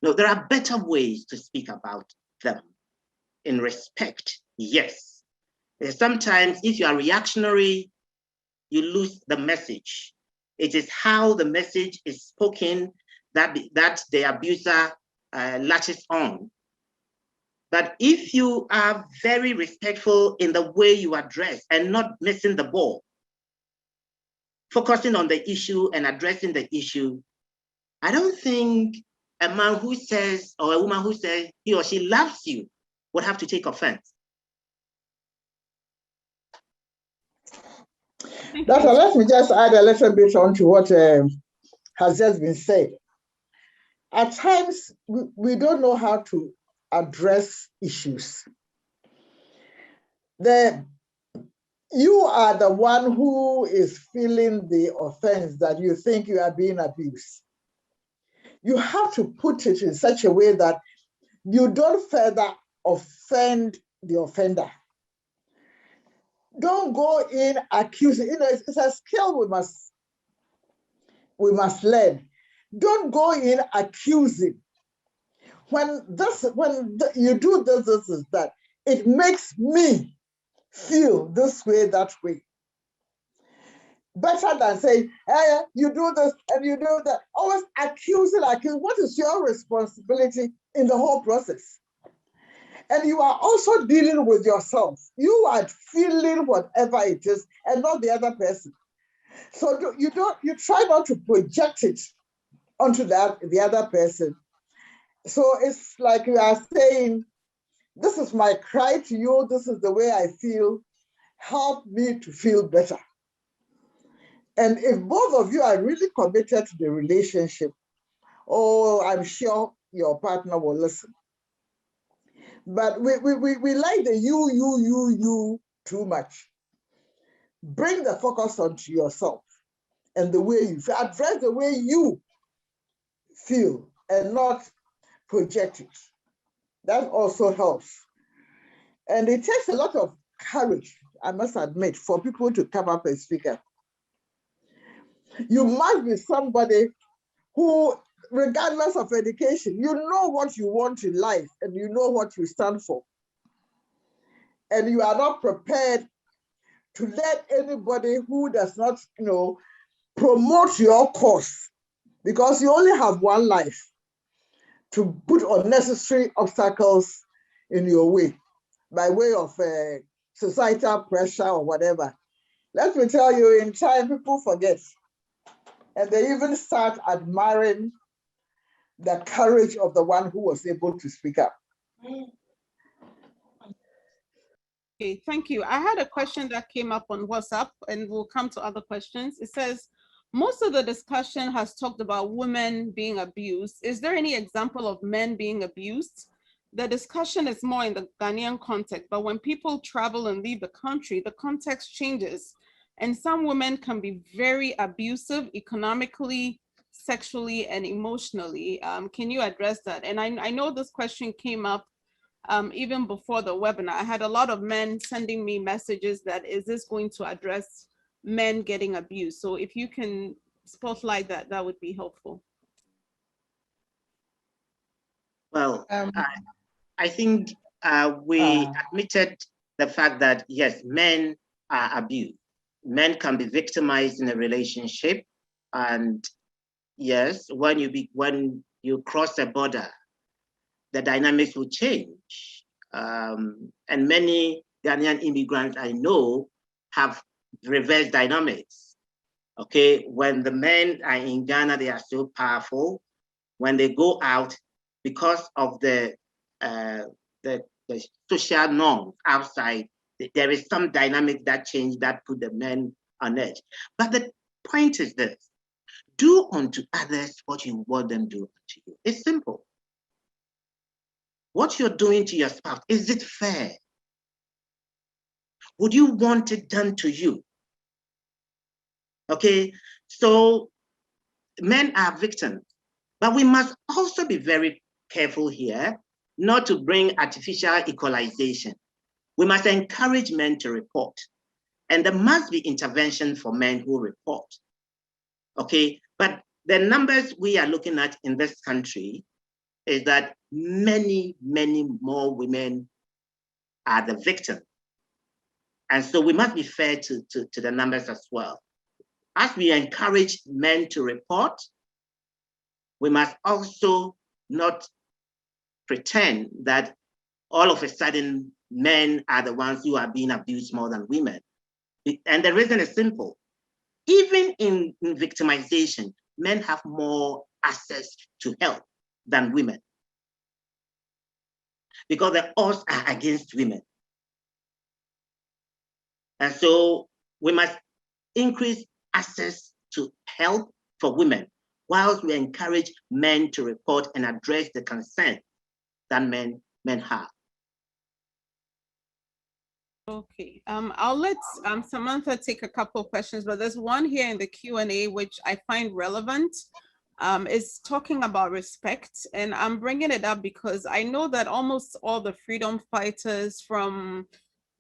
no, there are better ways to speak about them. In respect, yes. Sometimes if you are reactionary, you lose the message. It is how the message is spoken that the abuser latches on. But if you are very respectful in the way you address and not missing the ball, focusing on the issue and addressing the issue, I don't think a man who says, or a woman who says he or she loves you would have to take offense. Doctor, let me just add a little bit on to what has just been said. At times, we don't know how to address issues. You are the one who is feeling the offense that you think you are being abused. You have to put it in such a way that you don't further offend the offender. Don't go in accusing. You know, it's a skill we must learn. Don't go in accusing. When you do this, that, it makes me feel this way, that way. Better than saying, hey, you do this and you do that. Always accusing. What is your responsibility in the whole process? And you are also dealing with yourself. You are feeling whatever it is and not the other person. So you try not to project it onto the other person. So it's like you are saying, this is my cry to you, this is the way I feel, help me to feel better. And if both of you are really committed to the relationship, oh, I'm sure your partner will listen. But we like the you too much. Bring the focus onto yourself and the way you feel. Address the way you feel and not project it. That also helps. And it takes a lot of courage, I must admit, for people to come up and speak up. You must be somebody who, regardless of education, you know what you want in life and you know what you stand for. And you are not prepared to let anybody who does not, promote your cause, because you only have one life, to put unnecessary obstacles in your way by way of societal pressure or whatever. Let me tell you, in time, people forget. And they even start admiring the courage of the one who was able to speak up. Okay, thank you. I had a question that came up on WhatsApp, and we'll come to other questions. It says, most of the discussion has talked about women being abused. Is there any example of men being abused? The discussion is more in the Ghanaian context, but when people travel and leave the country, the context changes. And some women can be very abusive economically, sexually, and emotionally. Can you address that? And I know this question came up even before the webinar. I had a lot of men sending me messages that, is this going to address men getting abused? So if you can spotlight that, that would be helpful. Well, I think we admitted the fact that, yes, men are abused. Men can be victimized in a relationship. And yes, when you cross a border, the dynamics will change. And many Ghanaian immigrants I know have reverse dynamics. Okay, when the men are in Ghana, they are so powerful. When they go out, because of the social norms outside, there is some dynamic that change that put the men on edge. But the point is this: do unto others what you want them to do to you. It's simple. What you're doing to your spouse, is it fair? Would you want it done to you? Okay, so men are victims, but we must also be very careful here not to bring artificial equalization. We must encourage men to report, and there must be intervention for men who report. Okay, but the numbers we are looking at in this country is that many, many more women are the victim. And so we must be fair to the numbers as well. As we encourage men to report, we must also not pretend that all of a sudden men are the ones who are being abused more than women. And the reason is simple. Even in victimization, men have more access to help than women, because the odds are against women. And so we must increase access to help for women, whilst we encourage men to report and address the concern that men have. Okay, I'll let Samantha take a couple of questions, but there's one here in the Q&A which I find relevant. Is talking about respect, and I'm bringing it up because I know that almost all the freedom fighters, from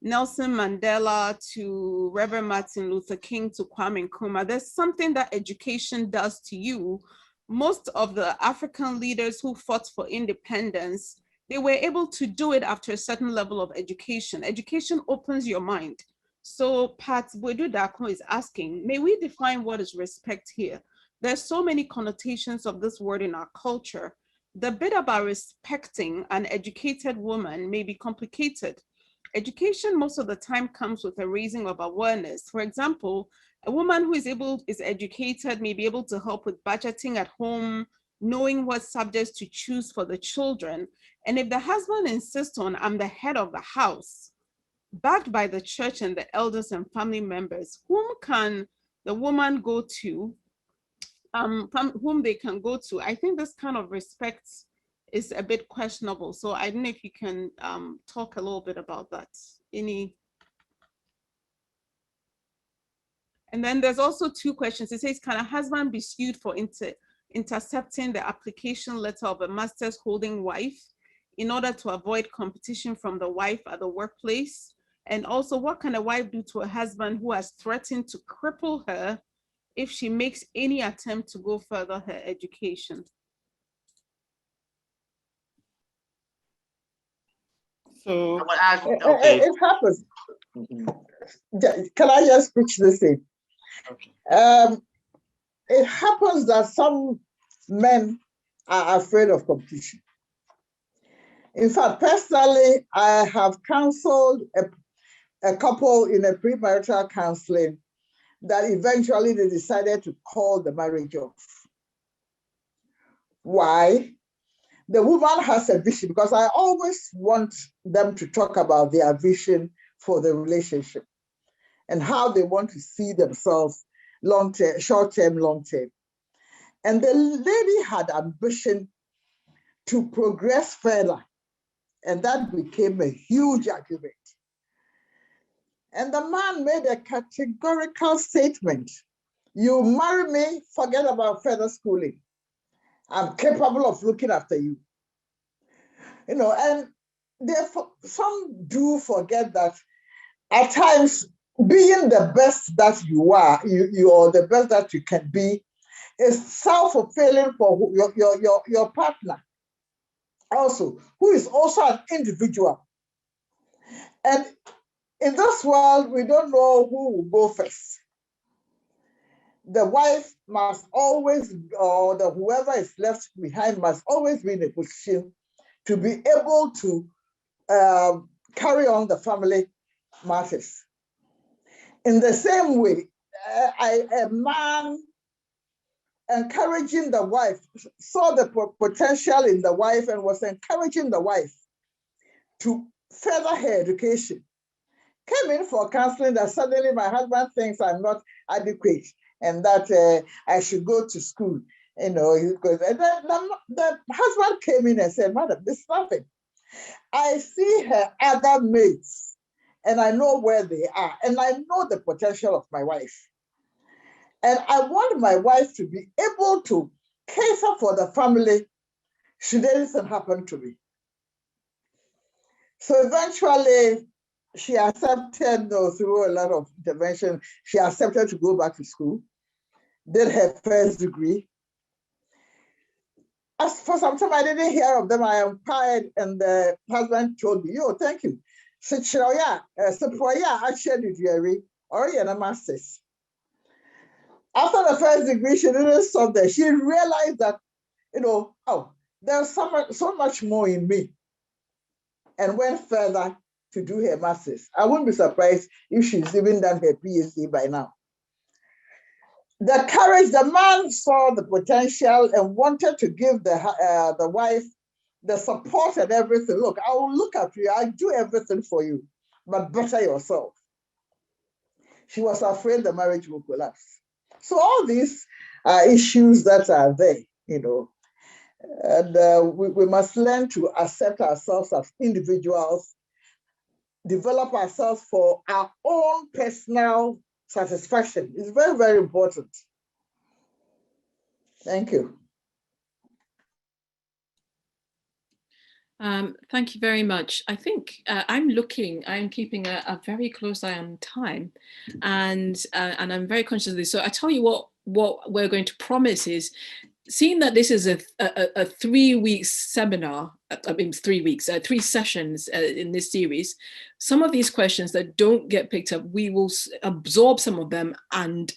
Nelson Mandela to Reverend Martin Luther King to Kwame Nkrumah, there's something that education does to you. Most of the African leaders who fought for independence, they were able to do it after a certain level of education. Education opens your mind. So Pat Bwedu-Dako is asking, may we define what is respect here? There's so many connotations of this word in our culture. the bit about respecting an educated woman may be complicated. Education most of the time comes with a raising of awareness. For example, a woman who is educated may be able to help with budgeting at home, knowing what subjects to choose for the children. And if the husband insists on, I'm the head of the house, backed by the church and the elders and family members, whom can the woman go to, from whom they can go to? I think this kind of respect is a bit questionable. So I don't know if you can talk a little bit about that. And then there's also two questions. It says, can a husband be sued for intercepting the application letter of a master's holding wife in order to avoid competition from the wife at the workplace? And also, what can a wife do to a husband who has threatened to cripple her if she makes any attempt to go further her education? So okay. It happens. Can I just pitch this in? okay. It happens that some men are afraid of competition. In fact, personally, I have counseled a couple in a premarital counseling that eventually they decided to call the marriage off. Why? The woman has a vision, because I always want them to talk about their vision for the relationship and how they want to see themselves long-term, short-term, long-term. And the lady had ambition to progress further, and that became a huge argument. And the man made a categorical statement: you marry me, forget about further schooling. I'm capable of looking after you. You know, and therefore, some do forget that at times being the best that you are, you are the best that you can be, is self-fulfilling for your partner also, who is also an individual. And in this world, we don't know who will go first. The wife must always, or whoever is left behind must always be in a position to be able to carry on the family matters. In the same way, a man encouraging the wife, saw the potential in the wife and was encouraging the wife to further her education, came in for counseling that suddenly my husband thinks I'm not adequate and that I should go to school. You know, and then the husband came in and said, madam, this is nothing. I see her other mates and I know where they are and I know the potential of my wife. And I want my wife to be able to cater for the family should anything happen to me. So eventually she accepted, through a lot of intervention, she accepted to go back to school, did her first degree. As for some time, I didn't hear of them. I inquired, and the husband told me, "Yo, thank you. Or masters." After the first degree, she didn't stop there. She realized that, there's so much more in me, and went further to do her masters. I wouldn't be surprised if she's even done her PhD by now. The courage, the man saw the potential and wanted to give the wife the support and everything. Look, I will look after you. I'll do everything for you, but better yourself. She was afraid the marriage will collapse. So all these are issues that are there, and we must learn to accept ourselves as individuals, develop ourselves for our own personal satisfaction. It's very, very important. Thank you. Thank you very much. I think I'm keeping a very close eye on time, and I'm very conscious of this. So I tell you what we're going to promise is, seeing that this is a 3-week seminar, I mean 3 weeks, 3 sessions in this series, some of these questions that don't get picked up, we will absorb some of them and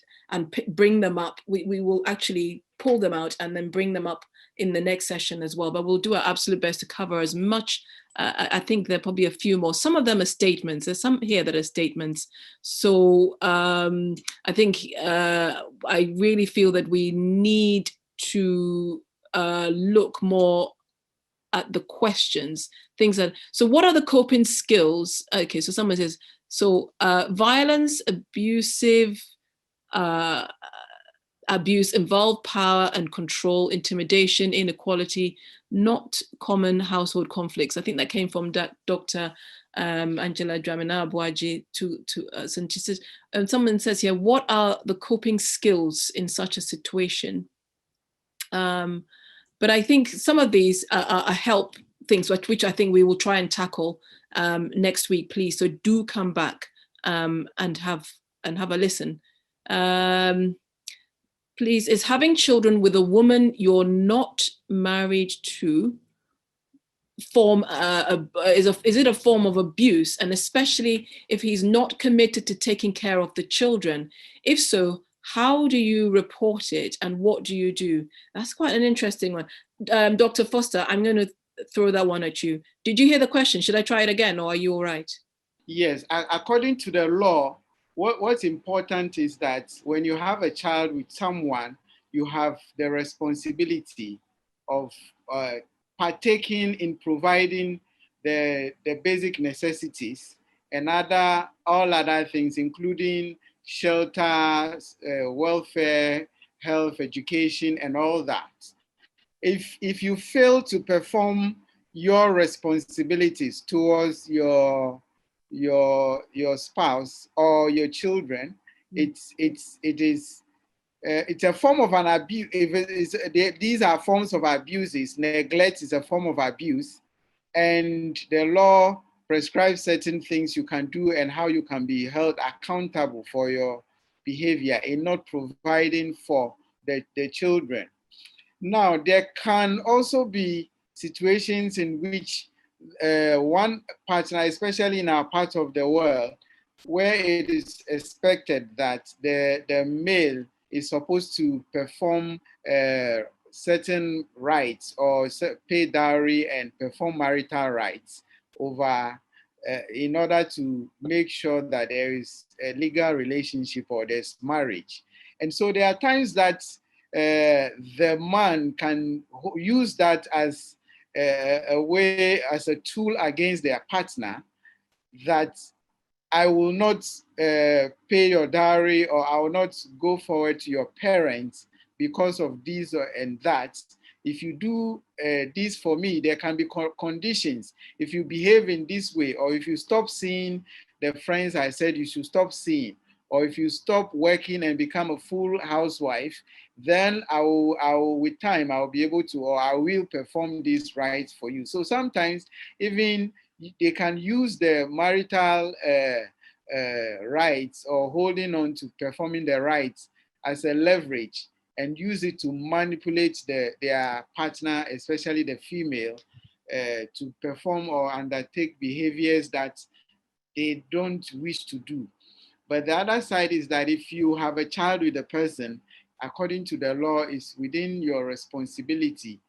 bring them up. We will actually pull them out and then bring them up in the next session as well, but we'll do our absolute best to cover as much. I think there are probably a few more. Some of them are statements. There's some here that are statements. So I think I really feel that we need to look more at the questions, things that, so what are the coping skills? Okay, so someone says, so violence, abuse involve power and control, intimidation, inequality, not common household conflicts. I think that came from Dr. Angela Dramina Abuaji to us. And she says, and someone says here, what are the coping skills in such a situation? But I think some of these are help things, which I think we will try and tackle next week, please. So do come back and have a listen. Please, is having children with a woman you're not married to is it a form of abuse? And especially if he's not committed to taking care of the children? If so, how do you report it and what do you do? That's quite an interesting one. Dr. Foster, I'm going to throw that one at you. Did you hear the question? Should I try it again, or are you all right? Yes, according to the law, what's important is that when you have a child with someone, you have the responsibility of partaking in providing the basic necessities and all other things, including shelter, welfare, health, education, and all that. If you fail to perform your responsibilities towards your spouse or your children, it's a form of an abuse. These are forms of abuses. Neglect is a form of abuse, and the law prescribes certain things you can do and how you can be held accountable for your behavior in not providing for the children. Now, there can also be situations in which one partner, especially in our part of the world, where it is expected that the male is supposed to perform certain rights or pay dowry and perform marital rights over in order to make sure that there is a legal relationship or there's marriage. And so there are times that the man can use that as a way, as a tool against their partner, that I will not pay your dowry, or I will not go forward to your parents because of this and that. If you do this for me, there can be conditions. If you behave in this way, or if you stop seeing the friends I said you should stop seeing, or if you stop working and become a full housewife, then I will with time, I'll be able to, or I will perform these rights for you. So sometimes even they can use the marital rights or holding on to performing the rights as a leverage and use it to manipulate their partner, especially the female, to perform or undertake behaviors that they don't wish to do. But the other side is that if you have a child with a person, according to the law, it's within your responsibility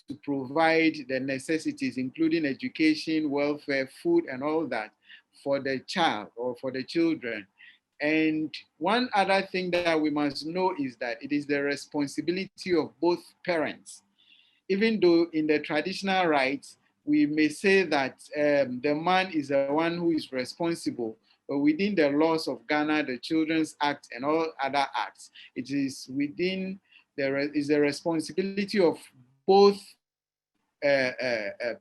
to provide the necessities, including education, welfare, food, and all that for the child or for the children. And one other thing that we must know is that it is the responsibility of both parents. Even though in the traditional rights, we may say that the man is the one who is responsible, but within the laws of Ghana, the Children's Act and all other acts, it is within the responsibility of both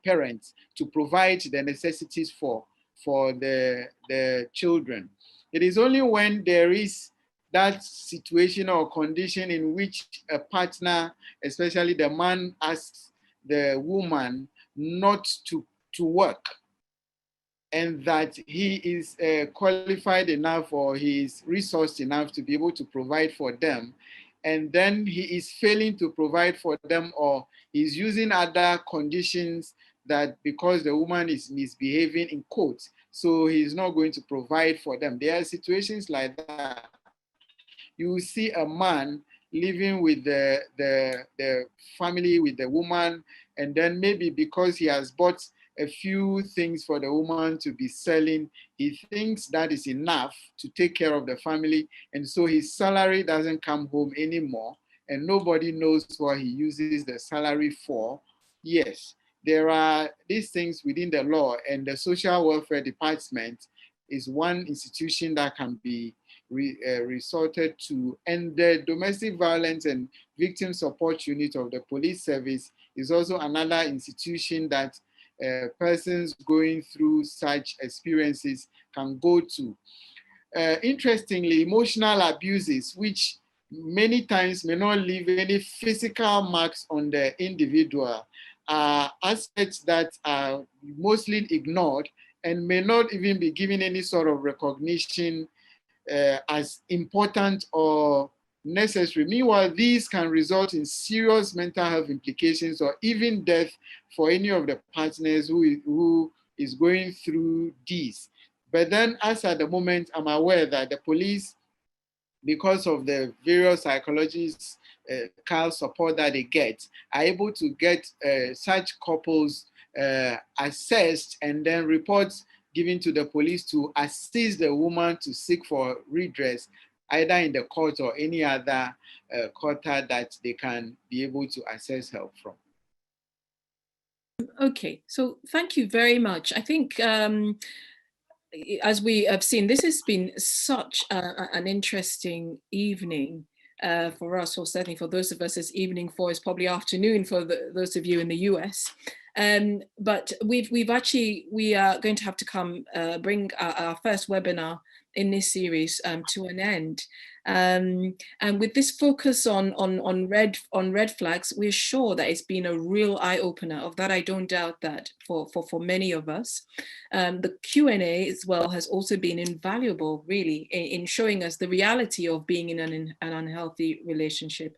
parents to provide the necessities for the children. It is only when there is that situation or condition in which a partner, especially the man, asks the woman not to work, and that he is qualified enough or he is resourced enough to be able to provide for them, and then he is failing to provide for them, or he's using other conditions that because the woman is misbehaving, in quotes, so he's not going to provide for them. There are situations like that. You will see a man living with the family, with the woman, and then maybe because he has bought a few things for the woman to be selling, he thinks that is enough to take care of the family, and so his salary doesn't come home anymore, and nobody knows what he uses the salary for. Yes, there are these things within the law, and the Social Welfare Department is one institution that can be resorted to, and the Domestic Violence and Victim Support Unit of the Police Service is also another institution that persons going through such experiences can go to. Interestingly, emotional abuses, which many times may not leave any physical marks on the individual, are aspects that are mostly ignored and may not even be given any sort of recognition as important or necessary. Meanwhile, these can result in serious mental health implications or even death for any of the partners who is going through these. But then, as at the moment, I'm aware that the police, because of the various psychologists, support that they get, are able to get such couples assessed and then reports given to the police to assist the woman to seek for redress, either in the court or any other quarter that they can be able to access help from. Okay, so thank you very much. I think as we have seen, this has been such an interesting evening for us, or certainly for those of us. It's evening for, it's probably afternoon for those of you in the US. But we are going to have to come bring our first webinar in this series to an end. And with this focus on red flags, we're sure that it's been a real eye-opener. Of that, I don't doubt that for many of us. The Q&A as well has also been invaluable, really, in showing us the reality of being in an unhealthy relationship.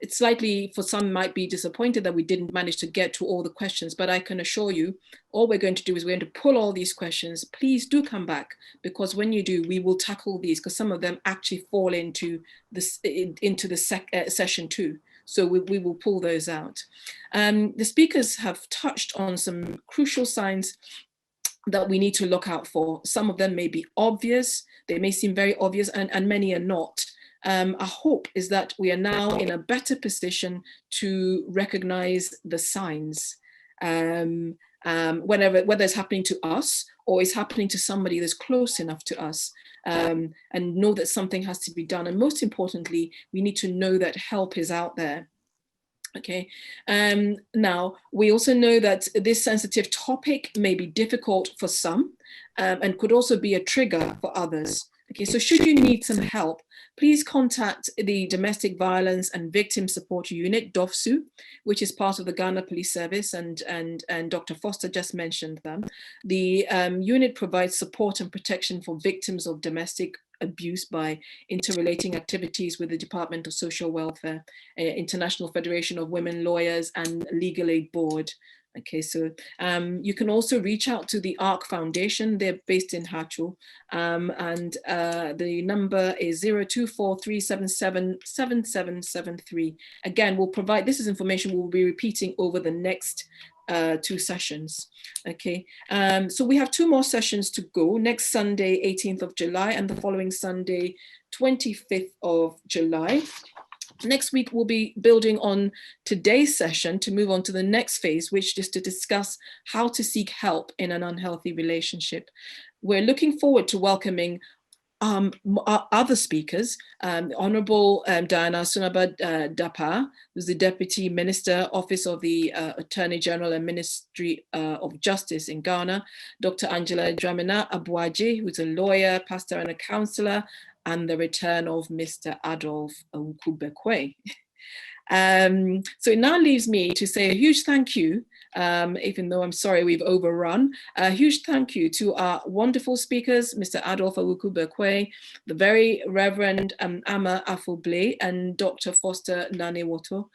It's slightly, for some, might be disappointed that we didn't manage to get to all the questions, but I can assure you, all we're going to do is we're going to pull all these questions. Please do come back, because when you do, we will tackle these, because some of them actually fall into this session 2. So we will pull those out. The speakers have touched on some crucial signs that we need to look out for. Some of them may be obvious, they may seem very obvious, and many are not. Our hope is that we are now in a better position to recognize the signs, whether it's happening to us or it's happening to somebody that's close enough to us, and know that something has to be done. And most importantly, we need to know that help is out there. Okay, now we also know that this sensitive topic may be difficult for some, and could also be a trigger for others. Okay, so should you need some help, please contact the Domestic Violence and Victim Support Unit, DOVSU, which is part of the Ghana Police Service, and Dr. Foster just mentioned them. The unit provides support and protection for victims of domestic abuse by interrelating activities with the Department of Social Welfare, International Federation of Women Lawyers, and Legal Aid Board. Okay, so you can also reach out to the ARC Foundation. They're based in Hachu, and the number is 024-377-7773. Again, we'll provide, this is information we'll be repeating over the next 2 sessions. Okay, so we have 2 more sessions to go. Next Sunday, 18th of July, and the following Sunday, 25th of July. Next week, we'll be building on today's session to move on to the next phase, which is to discuss how to seek help in an unhealthy relationship. We're looking forward to welcoming our other speakers, Honorable Diana Sunaba Dapa, who's the Deputy Minister, Office of the Attorney General and Ministry of Justice in Ghana, Dr. Angela Dramina Abuja, who's a lawyer, pastor, and a counselor, and the return of Mr. Adolphe Awukubekwe. So it now leaves me to say a huge thank you, even though I'm sorry we've overrun, a huge thank you to our wonderful speakers, Mr. Adolphe Awukubekwe, the very Reverend Ama Afoble, and Dr. Foster Nanowater,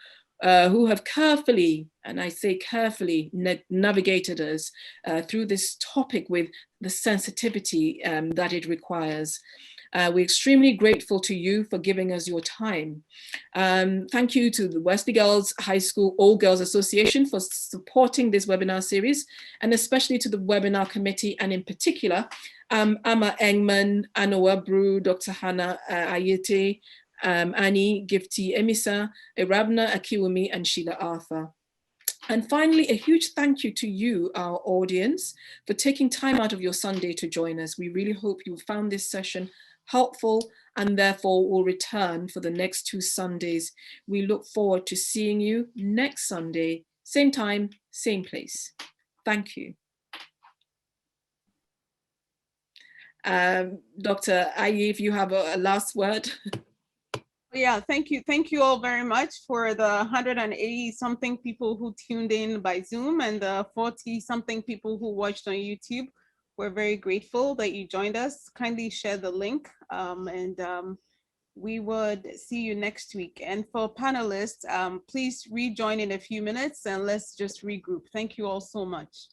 who have carefully, and I say carefully, navigated us through this topic with the sensitivity that it requires. We're extremely grateful to you for giving us your time. Thank you to the Wesley Girls High School All Girls Association for supporting this webinar series, and especially to the webinar committee, and in particular, Amma Engman, Anoa Brew, Dr. Hannah Ayete, Annie Gifty Emisa, Irabna Akiwumi, and Sheila Arthur. And finally, a huge thank you to you, our audience, for taking time out of your Sunday to join us. We really hope you found this session helpful and therefore will return for the next 2 Sundays. We look forward to seeing you next Sunday, same time, same place. Thank you. Dr. Ayi, if you have a last word. Yeah, thank you. Thank you all very much for the 180 something people who tuned in by Zoom and the 40 something people who watched on YouTube. We're very grateful that you joined us. Kindly share the link, and we would see you next week. And for panelists, please rejoin in a few minutes and let's just regroup. Thank you all so much.